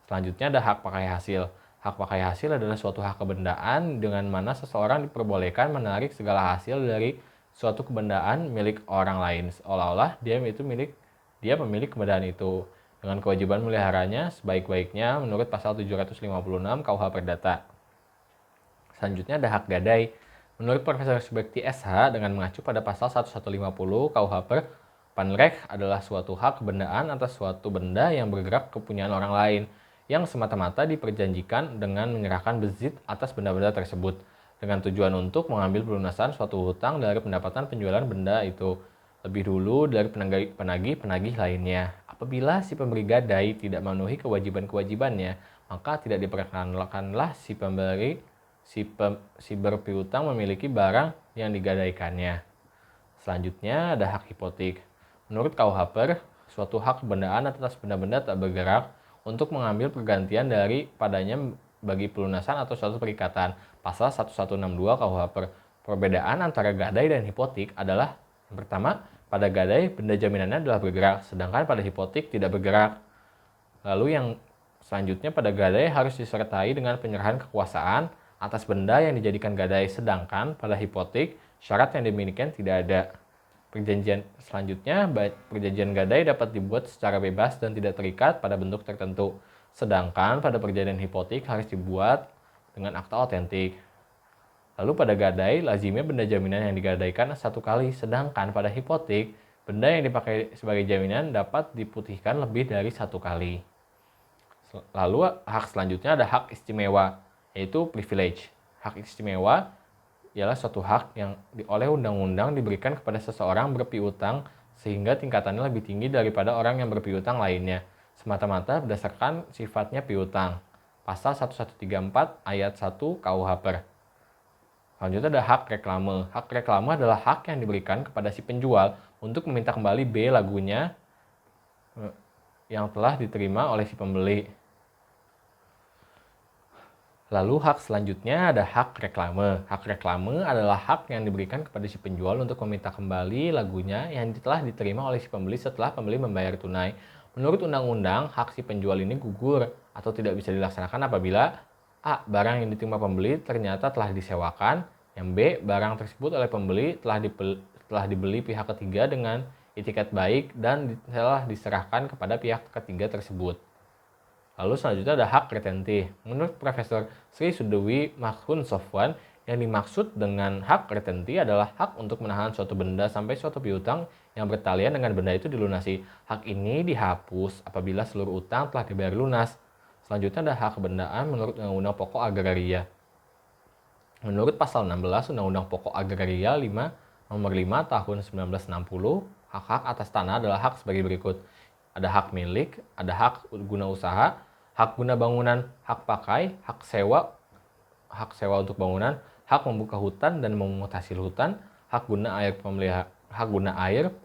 A: Selanjutnya ada hak pakai hasil. Hak pakai hasil adalah suatu hak kebendaan dengan mana seseorang diperbolehkan menarik segala hasil dari suatu kebendaan milik orang lain, seolah-olah dia pemilik kebendaan itu, dengan kewajiban meliharanya sebaik-baiknya menurut pasal 756 KUH Perdata. Selanjutnya ada hak gadai. Menurut Profesor Subekti SH dengan mengacu pada pasal 1150 KUH Panrek adalah suatu hak kebendaan atas suatu benda yang bergerak kepunyaan orang lain yang semata-mata diperjanjikan dengan menyerahkan bezit atas benda-benda tersebut dengan tujuan untuk mengambil pelunasan suatu hutang dari pendapatan penjualan benda itu lebih dulu dari penagih-penagih lainnya. Apabila si pemberi gadai tidak memenuhi kewajiban-kewajibannya, maka tidak diperkenankanlah si berpiutang memiliki barang yang digadaikannya. Selanjutnya ada hak hipotek. Menurut KUH Per, suatu hak kebendaan atas benda-benda tak bergerak untuk mengambil pergantian daripadanya bagi pelunasan atau suatu perikatan. Pasal 1162 KUH Per. Perbedaan antara gadai dan hipotek adalah yang pertama, pada gadai benda jaminannya adalah bergerak, sedangkan pada hipotek tidak bergerak. Lalu yang selanjutnya, pada gadai harus disertai dengan penyerahan kekuasaan atas benda yang dijadikan gadai, sedangkan pada hipotek syarat yang demikian tidak ada. Perjanjian selanjutnya, perjanjian gadai dapat dibuat secara bebas dan tidak terikat pada bentuk tertentu, sedangkan pada perjanjian hipotek harus dibuat dengan akta otentik. Lalu pada gadai, lazimnya benda jaminan yang digadaikan satu kali, sedangkan pada hipotek, benda yang dipakai sebagai jaminan dapat diputihkan lebih dari satu kali. Lalu hak selanjutnya ada hak istimewa, yaitu privilege. Hak istimewa ialah suatu hak yang oleh undang-undang diberikan kepada seseorang berpiutang sehingga tingkatannya lebih tinggi daripada orang yang berpiutang lainnya, semata-mata berdasarkan sifatnya piutang. Pasal 1134 ayat 1 KUH Per. Selanjutnya ada hak reklame. Hak reklame adalah hak yang diberikan kepada si penjual untuk meminta kembali B lagunya yang telah diterima oleh si pembeli. Lalu hak selanjutnya ada hak reklame. Hak reklame adalah hak yang diberikan kepada si penjual untuk meminta kembali lagunya yang telah diterima oleh si pembeli setelah pembeli membayar tunai. Menurut undang-undang, hak si penjual ini gugur atau tidak bisa dilaksanakan apabila A. Barang yang diterima pembeli ternyata telah disewakan, yang B. Barang tersebut oleh pembeli telah dibeli pihak ketiga dengan itikat baik dan telah diserahkan kepada pihak ketiga tersebut. Lalu selanjutnya ada hak retenti. Menurut Profesor Sri Sudewi Makhun Sofwan, yang dimaksud dengan hak retenti adalah hak untuk menahan suatu benda sampai suatu piutang yang bertalian dengan benda itu dilunasi. Hak ini dihapus apabila seluruh utang telah dibayar lunas. Selanjutnya ada hak kebendaan menurut Undang-Undang Pokok Agraria. Menurut pasal 16 Undang-Undang Pokok Agraria Nomor 5 Tahun 1960, hak-hak atas tanah adalah hak sebagai berikut. Ada hak milik, ada hak guna usaha, hak guna bangunan, hak pakai, hak sewa untuk bangunan, hak membuka hutan dan memungut hasil hutan, hak guna air,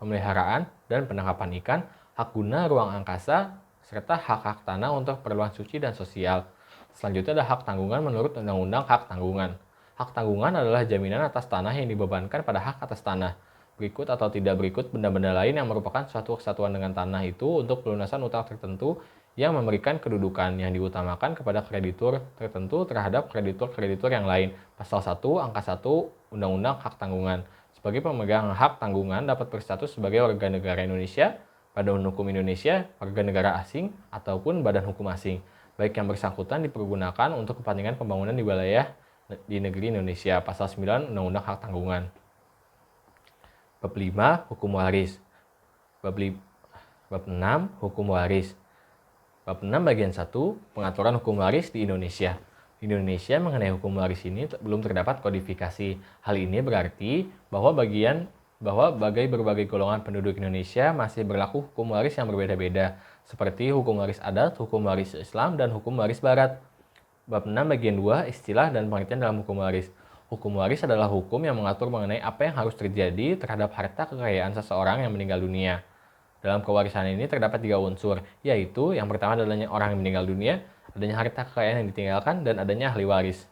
A: pemeliharaan dan penangkapan ikan, hak guna ruang angkasa, serta hak-hak tanah untuk keperluan suci dan sosial. Selanjutnya ada hak tanggungan menurut Undang-Undang Hak Tanggungan. Hak tanggungan adalah jaminan atas tanah yang dibebankan pada hak atas tanah. Berikut atau tidak berikut benda-benda lain yang merupakan suatu kesatuan dengan tanah itu untuk pelunasan utang tertentu yang memberikan kedudukan yang diutamakan kepada kreditur tertentu terhadap kreditur-kreditur yang lain. Pasal 1 angka 1 Undang-Undang Hak Tanggungan. sebagai pemegang hak tanggungan dapat berstatus sebagai warga negara Indonesia, badan hukum Indonesia, warga negara asing, ataupun badan hukum asing, baik yang bersangkutan dipergunakan untuk kepentingan pembangunan di wilayah di negeri Indonesia. Pasal 9 Undang-Undang Hak Tanggungan. Bab 5 Hukum Waris. Bab 6 Hukum Waris. Bab 6 bagian 1 Pengaturan hukum waris di Indonesia. Di Indonesia mengenai hukum waris ini belum terdapat kodifikasi. Hal ini berarti bahwa bagi berbagai golongan penduduk Indonesia masih berlaku hukum waris yang berbeda-beda, seperti hukum waris adat, hukum waris Islam, dan hukum waris Barat. Bab 6 bagian 2 Istilah dan pengertian dalam hukum waris. Hukum waris adalah hukum yang mengatur mengenai apa yang harus terjadi terhadap harta kekayaan seseorang yang meninggal dunia. Dalam kewarisan ini terdapat 3 unsur, yaitu yang pertama adanya orang yang meninggal dunia, adanya harta kekayaan yang ditinggalkan, dan adanya ahli waris.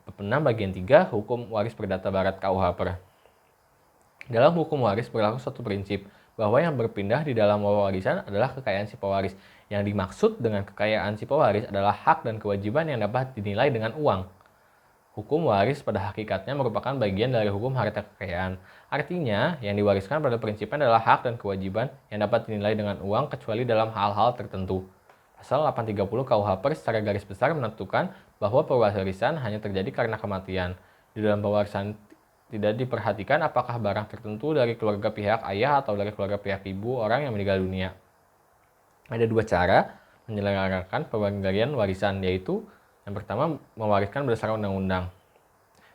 A: Bab 6 bagian 3 Hukum Waris Perdata Barat KUH Per. Dalam hukum waris berlaku suatu prinsip bahwa yang berpindah di dalam warisan adalah kekayaan si pewaris. Yang dimaksud dengan kekayaan si pewaris adalah hak dan kewajiban yang dapat dinilai dengan uang. Hukum waris pada hakikatnya merupakan bagian dari hukum harta kekayaan. Artinya, yang diwariskan pada prinsipnya adalah hak dan kewajiban yang dapat dinilai dengan uang kecuali dalam hal-hal tertentu. Pasal 830 KUH Per secara garis besar menentukan bahwa pewarisan hanya terjadi karena kematian. Di dalam pewarisan tidak diperhatikan apakah barang tertentu dari keluarga pihak ayah atau dari keluarga pihak ibu orang yang meninggal dunia. Ada 2 cara menyelenggarakan pembagian warisan, yaitu yang pertama mewariskan berdasarkan undang-undang.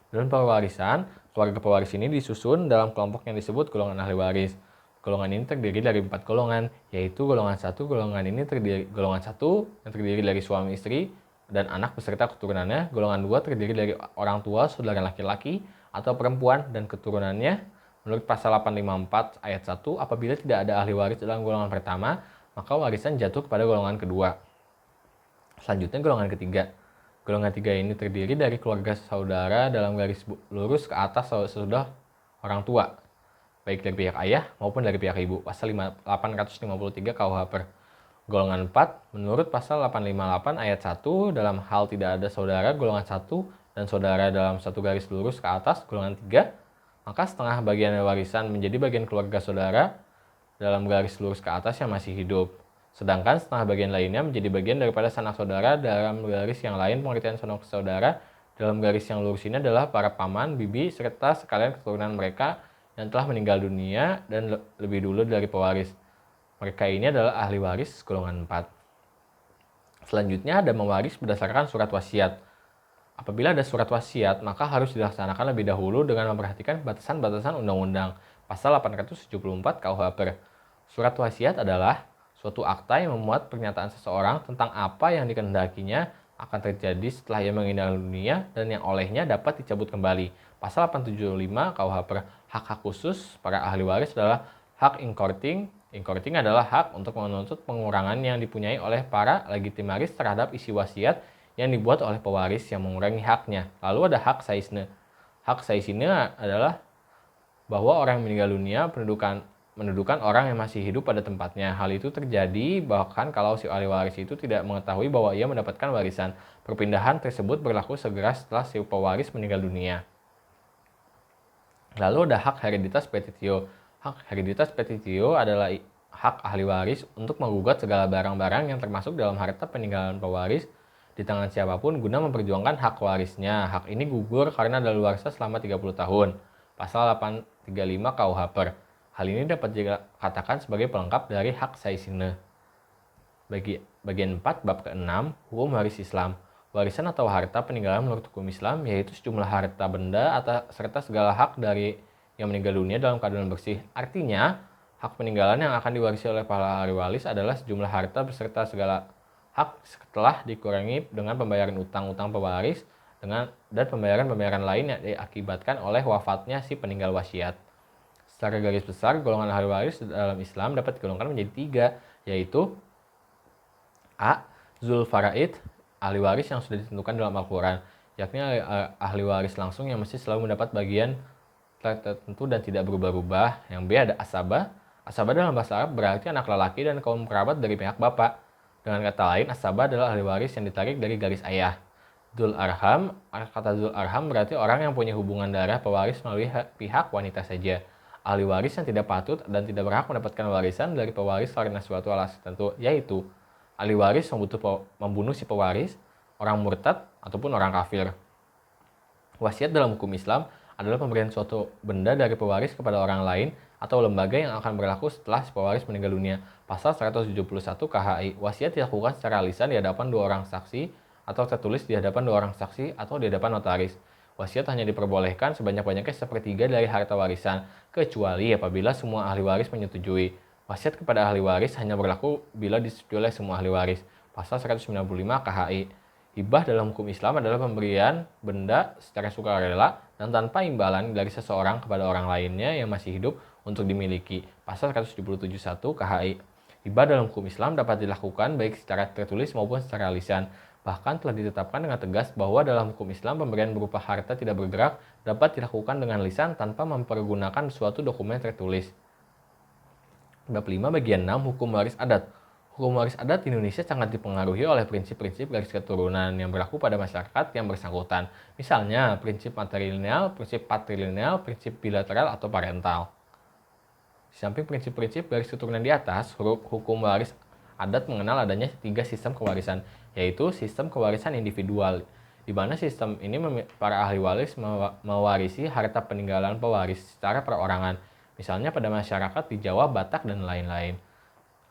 A: Dalam pewarisan, keluarga pewaris ini disusun dalam kelompok yang disebut golongan ahli waris. Golongan ini terdiri dari 4 golongan, yaitu golongan 1. Golongan satu yang terdiri dari suami istri dan anak beserta keturunannya. Golongan 2 terdiri dari orang tua, saudara laki-laki atau perempuan dan keturunannya. Menurut pasal 854 ayat 1, apabila tidak ada ahli waris dalam golongan pertama, maka warisan jatuh kepada golongan kedua. Selanjutnya golongan ketiga. Golongan 3 ini terdiri dari keluarga saudara dalam garis lurus ke atas sesudah orang tua, baik dari pihak ayah maupun dari pihak ibu. Pasal 853 KUH Per. Golongan 4, menurut pasal 858 ayat 1, dalam hal tidak ada saudara golongan 1 dan saudara dalam satu garis lurus ke atas golongan 3, maka setengah bagian warisan menjadi bagian keluarga saudara dalam garis lurus ke atas yang masih hidup. Sedangkan setengah bagian lainnya menjadi bagian daripada sanak saudara dalam garis yang lain. Pengertian sanak saudara dalam garis yang lurus ini adalah para paman, bibi, serta sekalian keturunan mereka yang telah meninggal dunia dan lebih dulu dari pewaris. Mereka ini adalah ahli waris golongan 4. Selanjutnya ada mewaris berdasarkan surat wasiat. Apabila ada surat wasiat, maka harus dilaksanakan lebih dahulu dengan memperhatikan batasan-batasan undang-undang. Pasal 874 KUH Per. Surat wasiat adalah suatu akta yang memuat pernyataan seseorang tentang apa yang dikehendakinya akan terjadi setelah ia meninggal dunia dan yang olehnya dapat dicabut kembali. Pasal 875 KUH Per. Hak-hak khusus para ahli waris adalah hak inkorting. Inkorting adalah hak untuk menuntut pengurangan yang dipunyai oleh para legitimaris terhadap isi wasiat yang dibuat oleh pewaris yang mengurangi haknya. Lalu ada hak saisne. Hak saisne adalah bahwa orang yang meninggal dunia mendudukan orang yang masih hidup pada tempatnya. Hal itu terjadi bahkan kalau si ahli waris itu tidak mengetahui bahwa ia mendapatkan warisan. Perpindahan tersebut berlaku segera setelah si pewaris meninggal dunia. Lalu ada hak hereditas petitio. Hak hereditas petitio adalah hak ahli waris untuk menggugat segala barang-barang yang termasuk dalam harta peninggalan pewaris di tangan siapapun guna memperjuangkan hak warisnya. Hak ini gugur karena daluarsa selama 30 tahun. Pasal 835 KUH Per. Hal ini dapat dikatakan sebagai pelengkap dari hak saisine. Bagian 4 bab ke-6 Hukum Waris Islam. Warisan atau harta peninggalan menurut hukum Islam yaitu sejumlah harta benda serta segala hak dari yang meninggal dunia dalam keadaan bersih. Artinya, hak peninggalan yang akan diwarisi oleh para ahli waris adalah sejumlah harta beserta segala hak setelah dikurangi dengan pembayaran utang-utang pewaris dan pembayaran-pembayaran lain yang diakibatkan oleh wafatnya si peninggal wasiat. Secara garis besar, golongan ahli waris dalam Islam dapat digolongkan menjadi 3, yaitu A. Zul Faraid, ahli waris yang sudah ditentukan dalam Al-Quran, yakni ahli waris langsung yang mesti selalu mendapat bagian tertentu dan tidak berubah-ubah. Yang B ada asabah. Asabah dalam bahasa Arab berarti anak lelaki dan kaum kerabat dari pihak bapak. Dengan kata lain, asabah adalah ahli waris yang ditarik dari garis ayah. Dzul arham, kata dzul arham berarti orang yang punya hubungan darah pewaris melalui pihak wanita saja. Ahli waris yang tidak patut dan tidak berhak mendapatkan warisan dari pewaris karena suatu alasan tertentu, yaitu ahli waris membunuh si pewaris, orang murtad, ataupun orang kafir. Wasiat dalam hukum Islam adalah pemberian suatu benda dari pewaris kepada orang lain atau lembaga yang akan berlaku setelah si pewaris meninggal dunia. Pasal 171 KHI, wasiat dilakukan secara lisan di hadapan dua orang saksi atau tertulis di hadapan dua orang saksi atau di hadapan notaris. Wasiat hanya diperbolehkan sebanyak-banyaknya sepertiga dari harta warisan, kecuali apabila semua ahli waris menyetujui. Wasiat kepada ahli waris hanya berlaku bila disetujui oleh semua ahli waris. Pasal 195 KHI. Hibah dalam hukum Islam adalah pemberian benda secara sukarela dan tanpa imbalan dari seseorang kepada orang lainnya yang masih hidup untuk dimiliki. Pasal 177.1 KHI. Hibah dalam hukum Islam dapat dilakukan baik secara tertulis maupun secara lisan. Bahkan telah ditetapkan dengan tegas bahwa dalam hukum Islam pemberian berupa harta tidak bergerak dapat dilakukan dengan lisan tanpa mempergunakan suatu dokumen tertulis. Bab 5 bagian 6 hukum waris adat. Hukum waris adat di Indonesia sangat dipengaruhi oleh prinsip-prinsip garis keturunan yang berlaku pada masyarakat yang bersangkutan. Misalnya prinsip matrilineal, prinsip patrilineal, prinsip bilateral atau parental. Di samping prinsip-prinsip garis keturunan di atas, hukum waris adat mengenal adanya 3 sistem kewarisan, yaitu sistem kewarisan individual, di mana sistem ini para ahli waris mewarisi harta peninggalan pewaris secara perorangan, misalnya pada masyarakat di Jawa, Batak, dan lain-lain.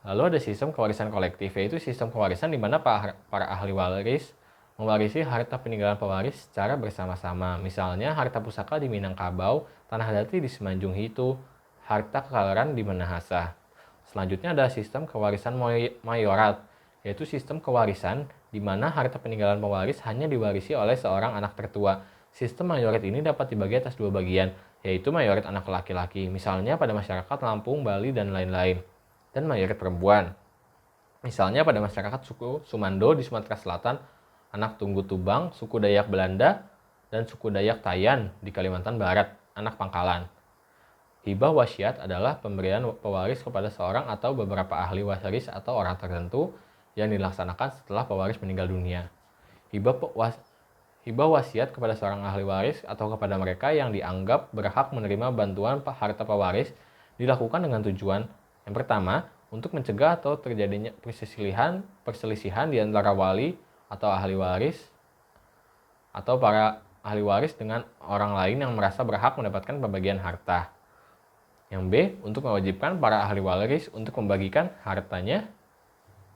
A: Lalu ada sistem kewarisan kolektif, yaitu sistem kewarisan di mana para ahli waris mewarisi harta peninggalan pewaris secara bersama-sama, misalnya harta pusaka di Minangkabau, tanah dati di Semenanjung Hitu, harta kekalaran di Minahasa. Selanjutnya ada sistem kewarisan mayorat, yaitu sistem kewarisan di mana harta peninggalan pewaris hanya diwarisi oleh seorang anak tertua. Sistem mayorat ini dapat dibagi atas 2 bagian, yaitu mayorat anak laki-laki, misalnya pada masyarakat Lampung, Bali, dan lain-lain, dan mayorat perempuan, misalnya pada masyarakat suku Sumando di Sumatera Selatan, anak Tunggu Tubang, suku Dayak Belanda, dan suku Dayak Tayan di Kalimantan Barat, anak pangkalan. Hibah wasiat adalah pemberian pewaris kepada seorang atau beberapa ahli waris atau orang tertentu yang dilaksanakan setelah pewaris meninggal dunia. Hibah wasiat kepada seorang ahli waris atau kepada mereka yang dianggap berhak menerima bantuan harta pewaris dilakukan dengan tujuan yang pertama, untuk mencegah atau terjadinya perselisihan di antara wali atau ahli waris atau para ahli waris dengan orang lain yang merasa berhak mendapatkan pembagian harta. Yang B, untuk mewajibkan para ahli waris untuk membagikan hartanya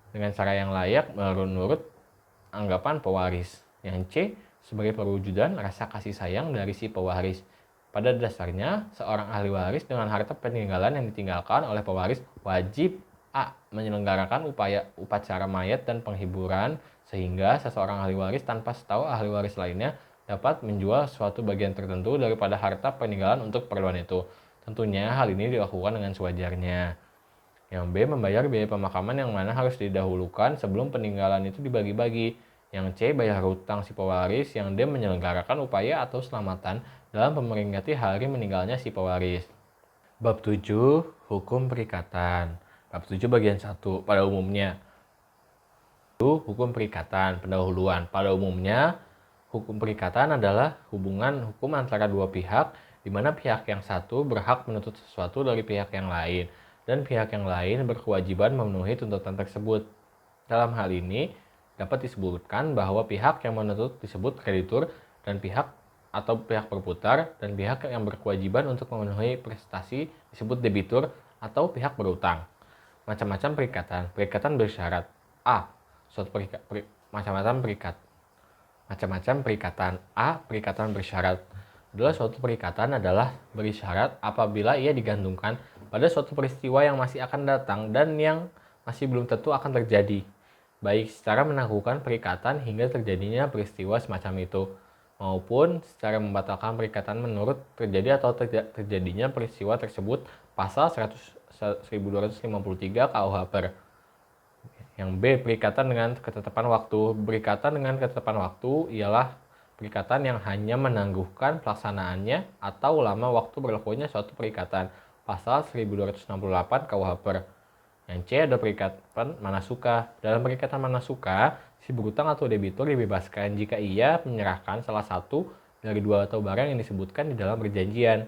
A: dengan cara yang layak menurut anggapan pewaris. Yang C, sebagai perwujudan rasa kasih sayang dari si pewaris. Pada dasarnya, seorang ahli waris dengan harta peninggalan yang ditinggalkan oleh pewaris wajib A. menyelenggarakan upacara mayat dan penghiburan sehingga seseorang ahli waris tanpa setahu ahli waris lainnya dapat menjual suatu bagian tertentu daripada harta peninggalan untuk keperluan itu. Tentunya hal ini dilakukan dengan sewajarnya. Yang B, membayar biaya pemakaman yang mana harus didahulukan sebelum peninggalan itu dibagi-bagi. Yang C, bayar hutang si pewaris. Yang D, menyelenggarakan upaya atau selamatan dalam memperingati hari meninggalnya si pewaris. Bab 7, hukum perikatan. Bab 7 bagian 1, pada umumnya. Hukum perikatan, pendahuluan. Pada umumnya, hukum perikatan adalah hubungan hukum antara dua pihak di mana pihak yang satu berhak menuntut sesuatu dari pihak yang lain, dan pihak yang lain berkewajiban memenuhi tuntutan tersebut. Dalam hal ini, dapat disebutkan bahwa pihak yang menuntut disebut kreditur, dan pihak berputar, dan pihak yang berkewajiban untuk memenuhi prestasi disebut debitur atau pihak berutang. Macam-macam perikatan. Perikatan bersyarat. A. Suatu macam-macam perikatan. A. Perikatan bersyarat adalah suatu perikatan adalah bersyarat apabila ia digantungkan pada suatu peristiwa yang masih akan datang dan yang masih belum tentu akan terjadi, baik secara menaklukkan perikatan hingga terjadinya peristiwa semacam itu, maupun secara membatalkan perikatan menurut terjadi atau terjadinya peristiwa tersebut. Pasal 1253 KUH Per. Yang B, perikatan dengan ketetapan waktu. Perikatan dengan ketetapan waktu ialah perikatan yang hanya menangguhkan pelaksanaannya atau lama waktu berlakunya suatu perikatan. Pasal 1268 KUH Per. Yang C ada perikatan mana suka. Dalam perikatan mana suka, si berutang atau debitur dibebaskan jika ia menyerahkan salah satu dari dua atau barang yang disebutkan di dalam perjanjian.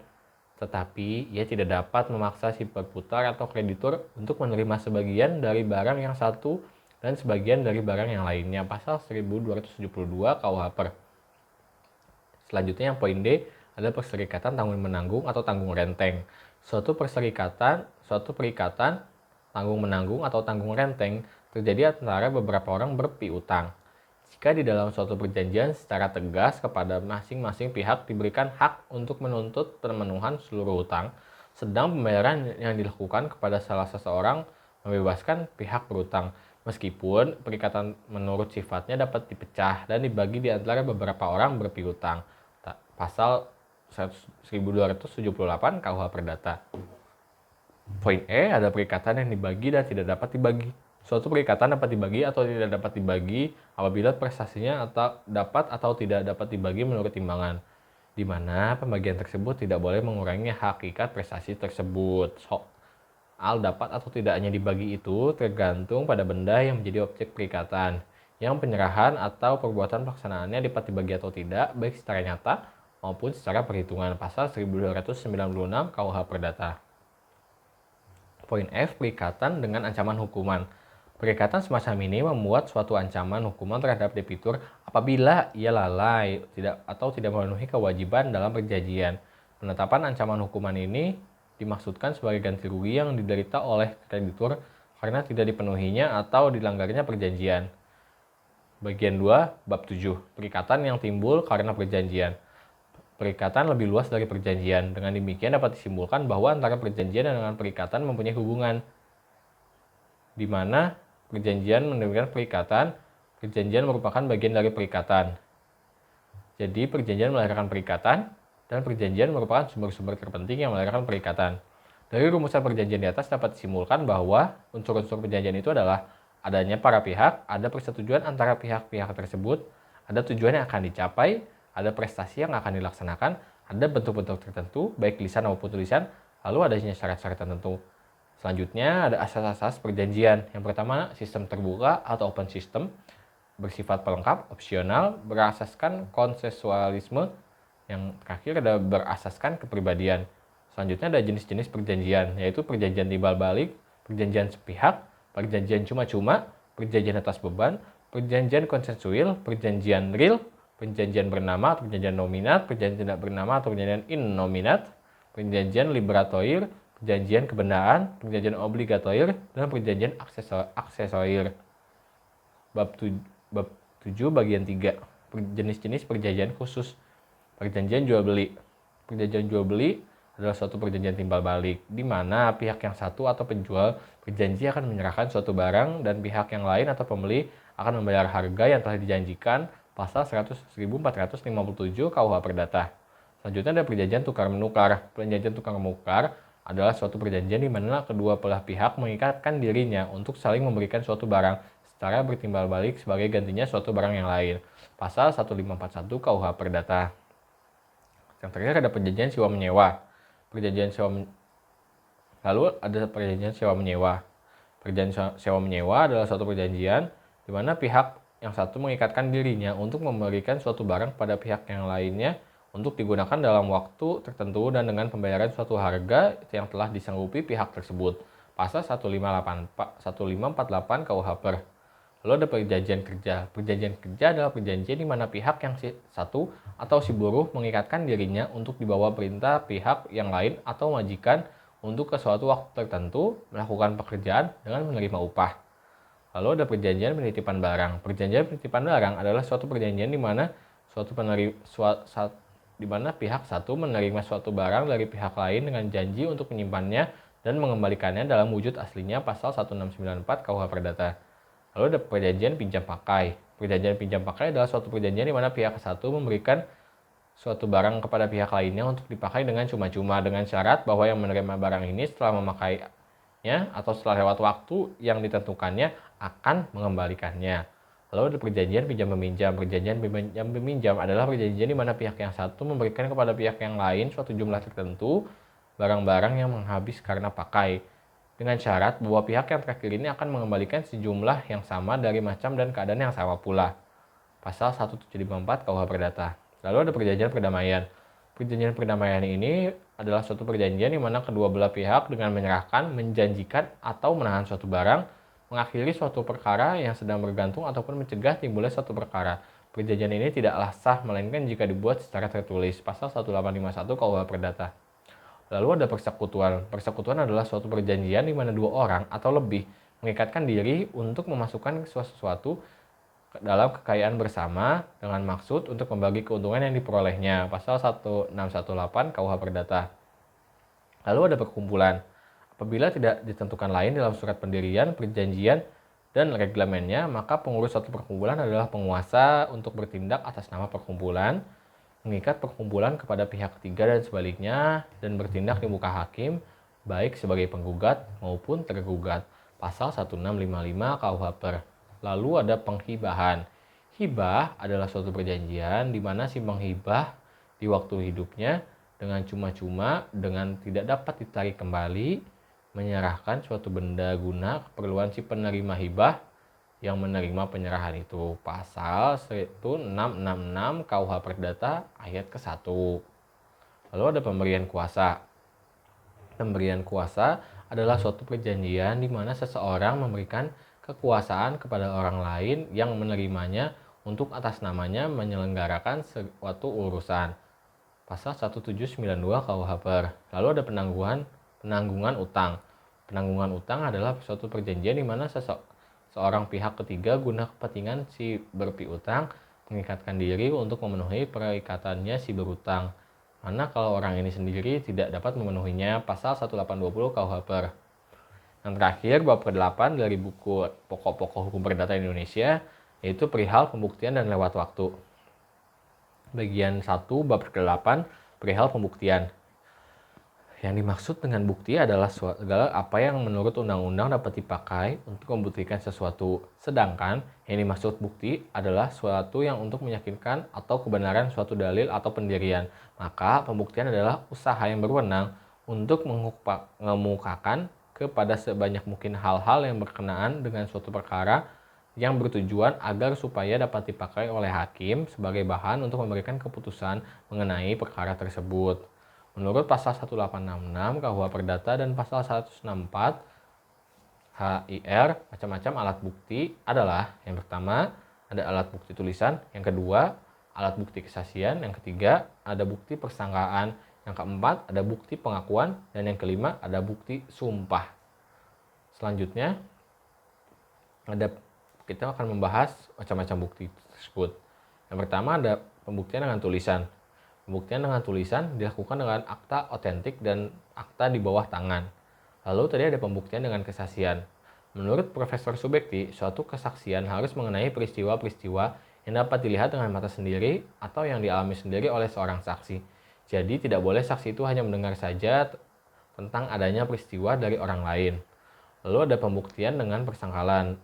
A: Tetapi ia tidak dapat memaksa si berputar atau kreditur untuk menerima sebagian dari barang yang satu dan sebagian dari barang yang lainnya. Pasal 1272 KUH Per. Selanjutnya yang poin D ada perserikatan tanggung-menanggung atau tanggung-renteng. Suatu perikatan tanggung-menanggung atau tanggung-renteng terjadi antara beberapa orang berpiutang. Jika di dalam suatu perjanjian secara tegas kepada masing-masing pihak diberikan hak untuk menuntut pemenuhan seluruh hutang, sedang pembayaran yang dilakukan kepada salah seseorang membebaskan pihak berutang, meskipun perikatan menurut sifatnya dapat dipecah dan dibagi di antara beberapa orang berpiutang. Pasal 1278 KUH Perdata. Poin E ada perikatan yang dibagi dan tidak dapat dibagi. Suatu perikatan dapat dibagi atau tidak dapat dibagi apabila prestasinya dapat atau tidak dapat dibagi menurut timbangan, di mana pembagian tersebut tidak boleh mengurangi hakikat prestasi tersebut. Soal dapat atau tidaknya dibagi itu tergantung pada benda yang menjadi objek perikatan, yang penyerahan atau perbuatan pelaksanaannya dapat dibagi atau tidak, baik secara nyata maupun secara perhitungan. Pasal 1296 KUH Perdata. Poin F, perikatan dengan ancaman hukuman. Perikatan semacam ini memuat suatu ancaman hukuman terhadap debitur apabila ia lalai atau tidak memenuhi kewajiban dalam perjanjian. Penetapan ancaman hukuman ini dimaksudkan sebagai ganti rugi yang diderita oleh kreditur karena tidak dipenuhinya atau dilanggarnya perjanjian. Bagian 2, bab 7, perikatan yang timbul karena perjanjian. Perikatan lebih luas dari perjanjian. Dengan demikian dapat disimpulkan bahwa antara perjanjian dan dengan perikatan mempunyai hubungan, di mana perjanjian mendirikan perikatan, perjanjian merupakan bagian dari perikatan. Jadi perjanjian melahirkan perikatan, dan perjanjian merupakan sumber-sumber terpenting yang melahirkan perikatan. Dari rumusan perjanjian di atas dapat disimpulkan bahwa unsur-unsur perjanjian itu adalah adanya para pihak, ada persetujuan antara pihak-pihak tersebut, ada tujuan yang akan dicapai, ada prestasi yang akan dilaksanakan, ada bentuk-bentuk tertentu, baik lisan maupun tulisan, lalu adanya syarat-syarat tertentu. Selanjutnya ada asas-asas perjanjian. Yang pertama, sistem terbuka atau open system, bersifat pelengkap, opsional, berasaskan konsensualisme. Yang terakhir ada berasaskan kepribadian. Selanjutnya ada jenis-jenis perjanjian, yaitu perjanjian timbal balik, perjanjian sepihak, perjanjian cuma-cuma, perjanjian atas beban, perjanjian konsensuil, perjanjian real, perjanjian bernama atau perjanjian nominat, perjanjian tidak bernama atau perjanjian innominat, perjanjian liberatoir, perjanjian kebendaan, perjanjian obligatoir, dan perjanjian aksesorir. Bab 7 bagian 3, jenis-jenis perjanjian khusus. Perjanjian jual beli. Perjanjian jual beli adalah suatu perjanjian timbal balik, di mana pihak yang satu atau penjual berjanji akan menyerahkan suatu barang dan pihak yang lain atau pembeli akan membayar harga yang telah dijanjikan. Pasal 1457 KUH Perdata. Selanjutnya ada perjanjian tukar-menukar. Perjanjian tukar-menukar adalah suatu perjanjian di mana kedua belah pihak mengikatkan dirinya untuk saling memberikan suatu barang secara bertimbal balik sebagai gantinya suatu barang yang lain. Pasal 1541 KUH Perdata. Yang terakhir ada perjanjian sewa-menyewa. Lalu ada perjanjian sewa-menyewa. Perjanjian sewa-menyewa adalah suatu perjanjian di mana pihak yang satu mengikatkan dirinya untuk memberikan suatu barang pada pihak yang lainnya untuk digunakan dalam waktu tertentu dan dengan pembayaran suatu harga yang telah disanggupi pihak tersebut. Pasal 1548 KUH Per. Lalu ada perjanjian kerja. Perjanjian kerja adalah perjanjian di mana pihak yang satu atau si buruh mengikatkan dirinya untuk dibawa perintah pihak yang lain atau majikan untuk ke suatu waktu tertentu melakukan pekerjaan dengan menerima upah. Lalu ada perjanjian penitipan barang. Perjanjian penitipan barang adalah suatu perjanjian di mana pihak satu menerima suatu barang dari pihak lain dengan janji untuk menyimpannya dan mengembalikannya dalam wujud aslinya. Pasal 1694 KUH Perdata. Lalu ada perjanjian pinjam pakai. Perjanjian pinjam pakai adalah suatu perjanjian di mana pihak satu memberikan suatu barang kepada pihak lainnya untuk dipakai dengan cuma-cuma dengan syarat bahwa yang menerima barang ini setelah memakainya atau setelah lewat waktu yang ditentukannya akan mengembalikannya. Lalu ada perjanjian pinjam-meminjam. Perjanjian pinjam-meminjam adalah perjanjian di mana pihak yang satu memberikan kepada pihak yang lain suatu jumlah tertentu barang-barang yang menghabis karena pakai. dengan syarat bahwa pihak yang terakhir ini akan mengembalikan sejumlah yang sama dari macam dan keadaan yang sama pula. Pasal 1754 KUH Perdata. Lalu ada perjanjian perdamaian. Perjanjian perdamaian ini adalah suatu perjanjian di mana kedua belah pihak dengan menyerahkan, menjanjikan, atau menahan suatu barang, mengakhiri suatu perkara yang sedang bergantung ataupun mencegah timbulnya suatu perkara. Perjanjian ini tidaklah sah melainkan jika dibuat secara tertulis. Pasal 1851 KUH Perdata. Lalu ada persekutuan. Persekutuan adalah suatu perjanjian di mana dua orang atau lebih mengikatkan diri untuk memasukkan sesuatu dalam kekayaan bersama dengan maksud untuk membagi keuntungan yang diperolehnya. Pasal 1618 KUH Perdata. Lalu ada perkumpulan. Apabila tidak ditentukan lain dalam surat pendirian, perjanjian, dan reglamennya, maka pengurus suatu perkumpulan adalah penguasa untuk bertindak atas nama perkumpulan, mengikat perkumpulan kepada pihak ketiga dan sebaliknya, dan bertindak di muka hakim, baik sebagai penggugat maupun tergugat. Pasal 1655 KUH Per. Lalu ada penghibahan. Hibah adalah suatu perjanjian di mana si penghibah di waktu hidupnya dengan cuma-cuma, dengan tidak dapat ditarik kembali, menyerahkan suatu benda guna keperluan si penerima hibah yang menerima penyerahan itu. Pasal 1666 KUH Perdata ayat ke-1. Lalu ada pemberian kuasa. Pemberian kuasa adalah suatu perjanjian di mana seseorang memberikan kekuasaan kepada orang lain yang menerimanya untuk atas namanya menyelenggarakan suatu urusan. Pasal 1792 KUH Per. Lalu ada penanggungan utang. Penanggungan utang adalah suatu perjanjian di mana seorang pihak ketiga guna kepentingan si berpiutang mengikatkan diri untuk memenuhi perikatannya si berutang. Mana kalau orang ini sendiri tidak dapat memenuhinya. Pasal 1820 KUH Per. Yang terakhir, bab ke-8 dari buku Pokok-Pokok Hukum Perdata Indonesia, yaitu perihal pembuktian dan lewat waktu. Bagian 1 bab ke-8 perihal pembuktian. Yang dimaksud dengan bukti adalah segala apa yang menurut undang-undang dapat dipakai untuk membuktikan sesuatu. Sedangkan yang dimaksud bukti adalah suatu yang untuk meyakinkan atau kebenaran suatu dalil atau pendirian. Maka pembuktian adalah usaha yang berwenang untuk mengemukakan kepada sebanyak mungkin hal-hal yang berkenaan dengan suatu perkara yang bertujuan agar supaya dapat dipakai oleh hakim sebagai bahan untuk memberikan keputusan mengenai perkara tersebut. Menurut pasal 1866 KUH Perdata dan pasal 164 HIR, macam-macam alat bukti adalah: yang pertama, ada alat bukti tulisan; yang kedua, alat bukti kesaksian; yang ketiga, ada bukti persangkaan; yang keempat, ada bukti pengakuan; dan yang kelima, ada bukti sumpah. Selanjutnya, kita akan membahas macam-macam bukti tersebut. Yang pertama, ada pembuktian dengan tulisan. Pembuktian dengan tulisan dilakukan dengan akta otentik dan akta di bawah tangan. Lalu tadi ada pembuktian dengan kesaksian. Menurut Profesor Subekti, suatu kesaksian harus mengenai peristiwa-peristiwa yang dapat dilihat dengan mata sendiri atau yang dialami sendiri oleh seorang saksi. Jadi tidak boleh saksi itu hanya mendengar saja tentang adanya peristiwa dari orang lain. Lalu ada pembuktian dengan Persangkaan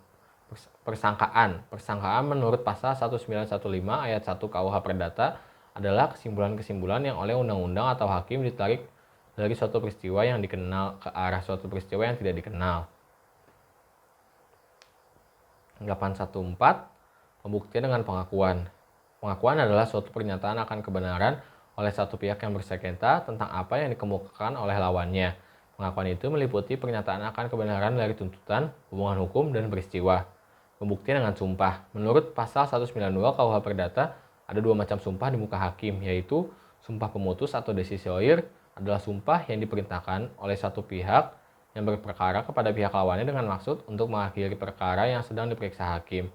A: menurut pasal 1915 ayat 1 KUH Perdata adalah kesimpulan-kesimpulan yang oleh undang-undang atau hakim ditarik dari suatu peristiwa yang dikenal ke arah suatu peristiwa yang tidak dikenal. 814 Pembuktian dengan pengakuan. Pengakuan adalah suatu pernyataan akan kebenaran oleh satu pihak yang bersengketa tentang apa yang dikemukakan oleh lawannya. Pengakuan itu meliputi pernyataan akan kebenaran dari tuntutan, hubungan hukum, dan peristiwa. Pembuktian dengan sumpah. Menurut pasal 192 KUH Perdata, ada dua macam sumpah di muka hakim, yaitu sumpah pemutus atau decisor adalah sumpah yang diperintahkan oleh satu pihak yang berperkara kepada pihak lawannya dengan maksud untuk mengakhiri perkara yang sedang diperiksa hakim.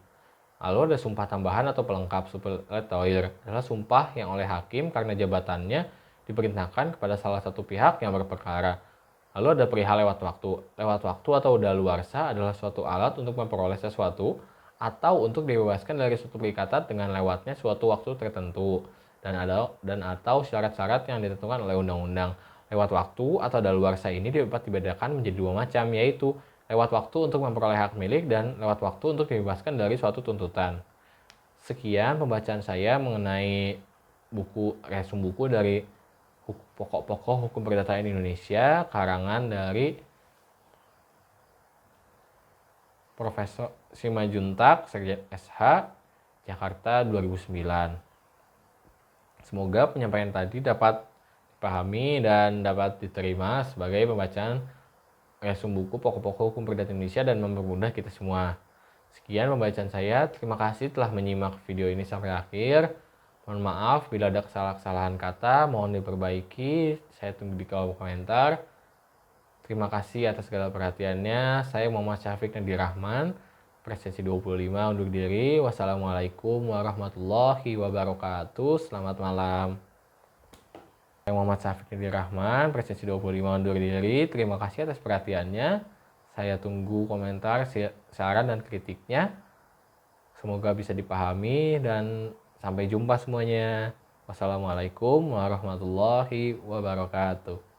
A: Lalu ada sumpah tambahan atau pelengkap. Suppletor adalah sumpah yang oleh hakim karena jabatannya diperintahkan kepada salah satu pihak yang berperkara. Lalu ada perihal lewat waktu. Lewat waktu atau daluarsa adalah suatu alat untuk memperoleh sesuatu atau untuk dibebaskan dari suatu perikatan dengan lewatnya suatu waktu tertentu dan atau syarat-syarat yang ditentukan oleh undang-undang. Lewat waktu atau daluarsa ini dapat dibedakan menjadi dua macam, yaitu lewat waktu untuk memperoleh hak milik dan lewat waktu untuk dibebaskan dari suatu tuntutan. Sekian pembacaan saya mengenai resum buku dari Pokok-Pokok Hukum Perdata Indonesia, karangan dari Profesor Simajuntak, Sekjen SH, Jakarta 2009. Semoga penyampaian tadi dapat dipahami dan dapat diterima sebagai pembacaan resume buku pokok-pokok hukum perdata Indonesia dan mempermudah kita semua. Sekian pembacaan saya. Terima kasih telah menyimak video ini sampai akhir. Mohon maaf bila ada kesalahan kata, mohon diperbaiki. Saya tunggu di kolom komentar. Terima kasih atas segala perhatiannya. Saya Muhammad Syafiq Nadi Rahman, Presensi 25 undur diri. Wassalamualaikum warahmatullahi wabarakatuh. Selamat malam. Saya Muhammad Syafiq Nadi Rahman, Presensi 25 undur diri. Terima kasih atas perhatiannya. Saya tunggu komentar, saran, dan kritiknya. Semoga bisa dipahami dan sampai jumpa semuanya. Wassalamualaikum warahmatullahi wabarakatuh.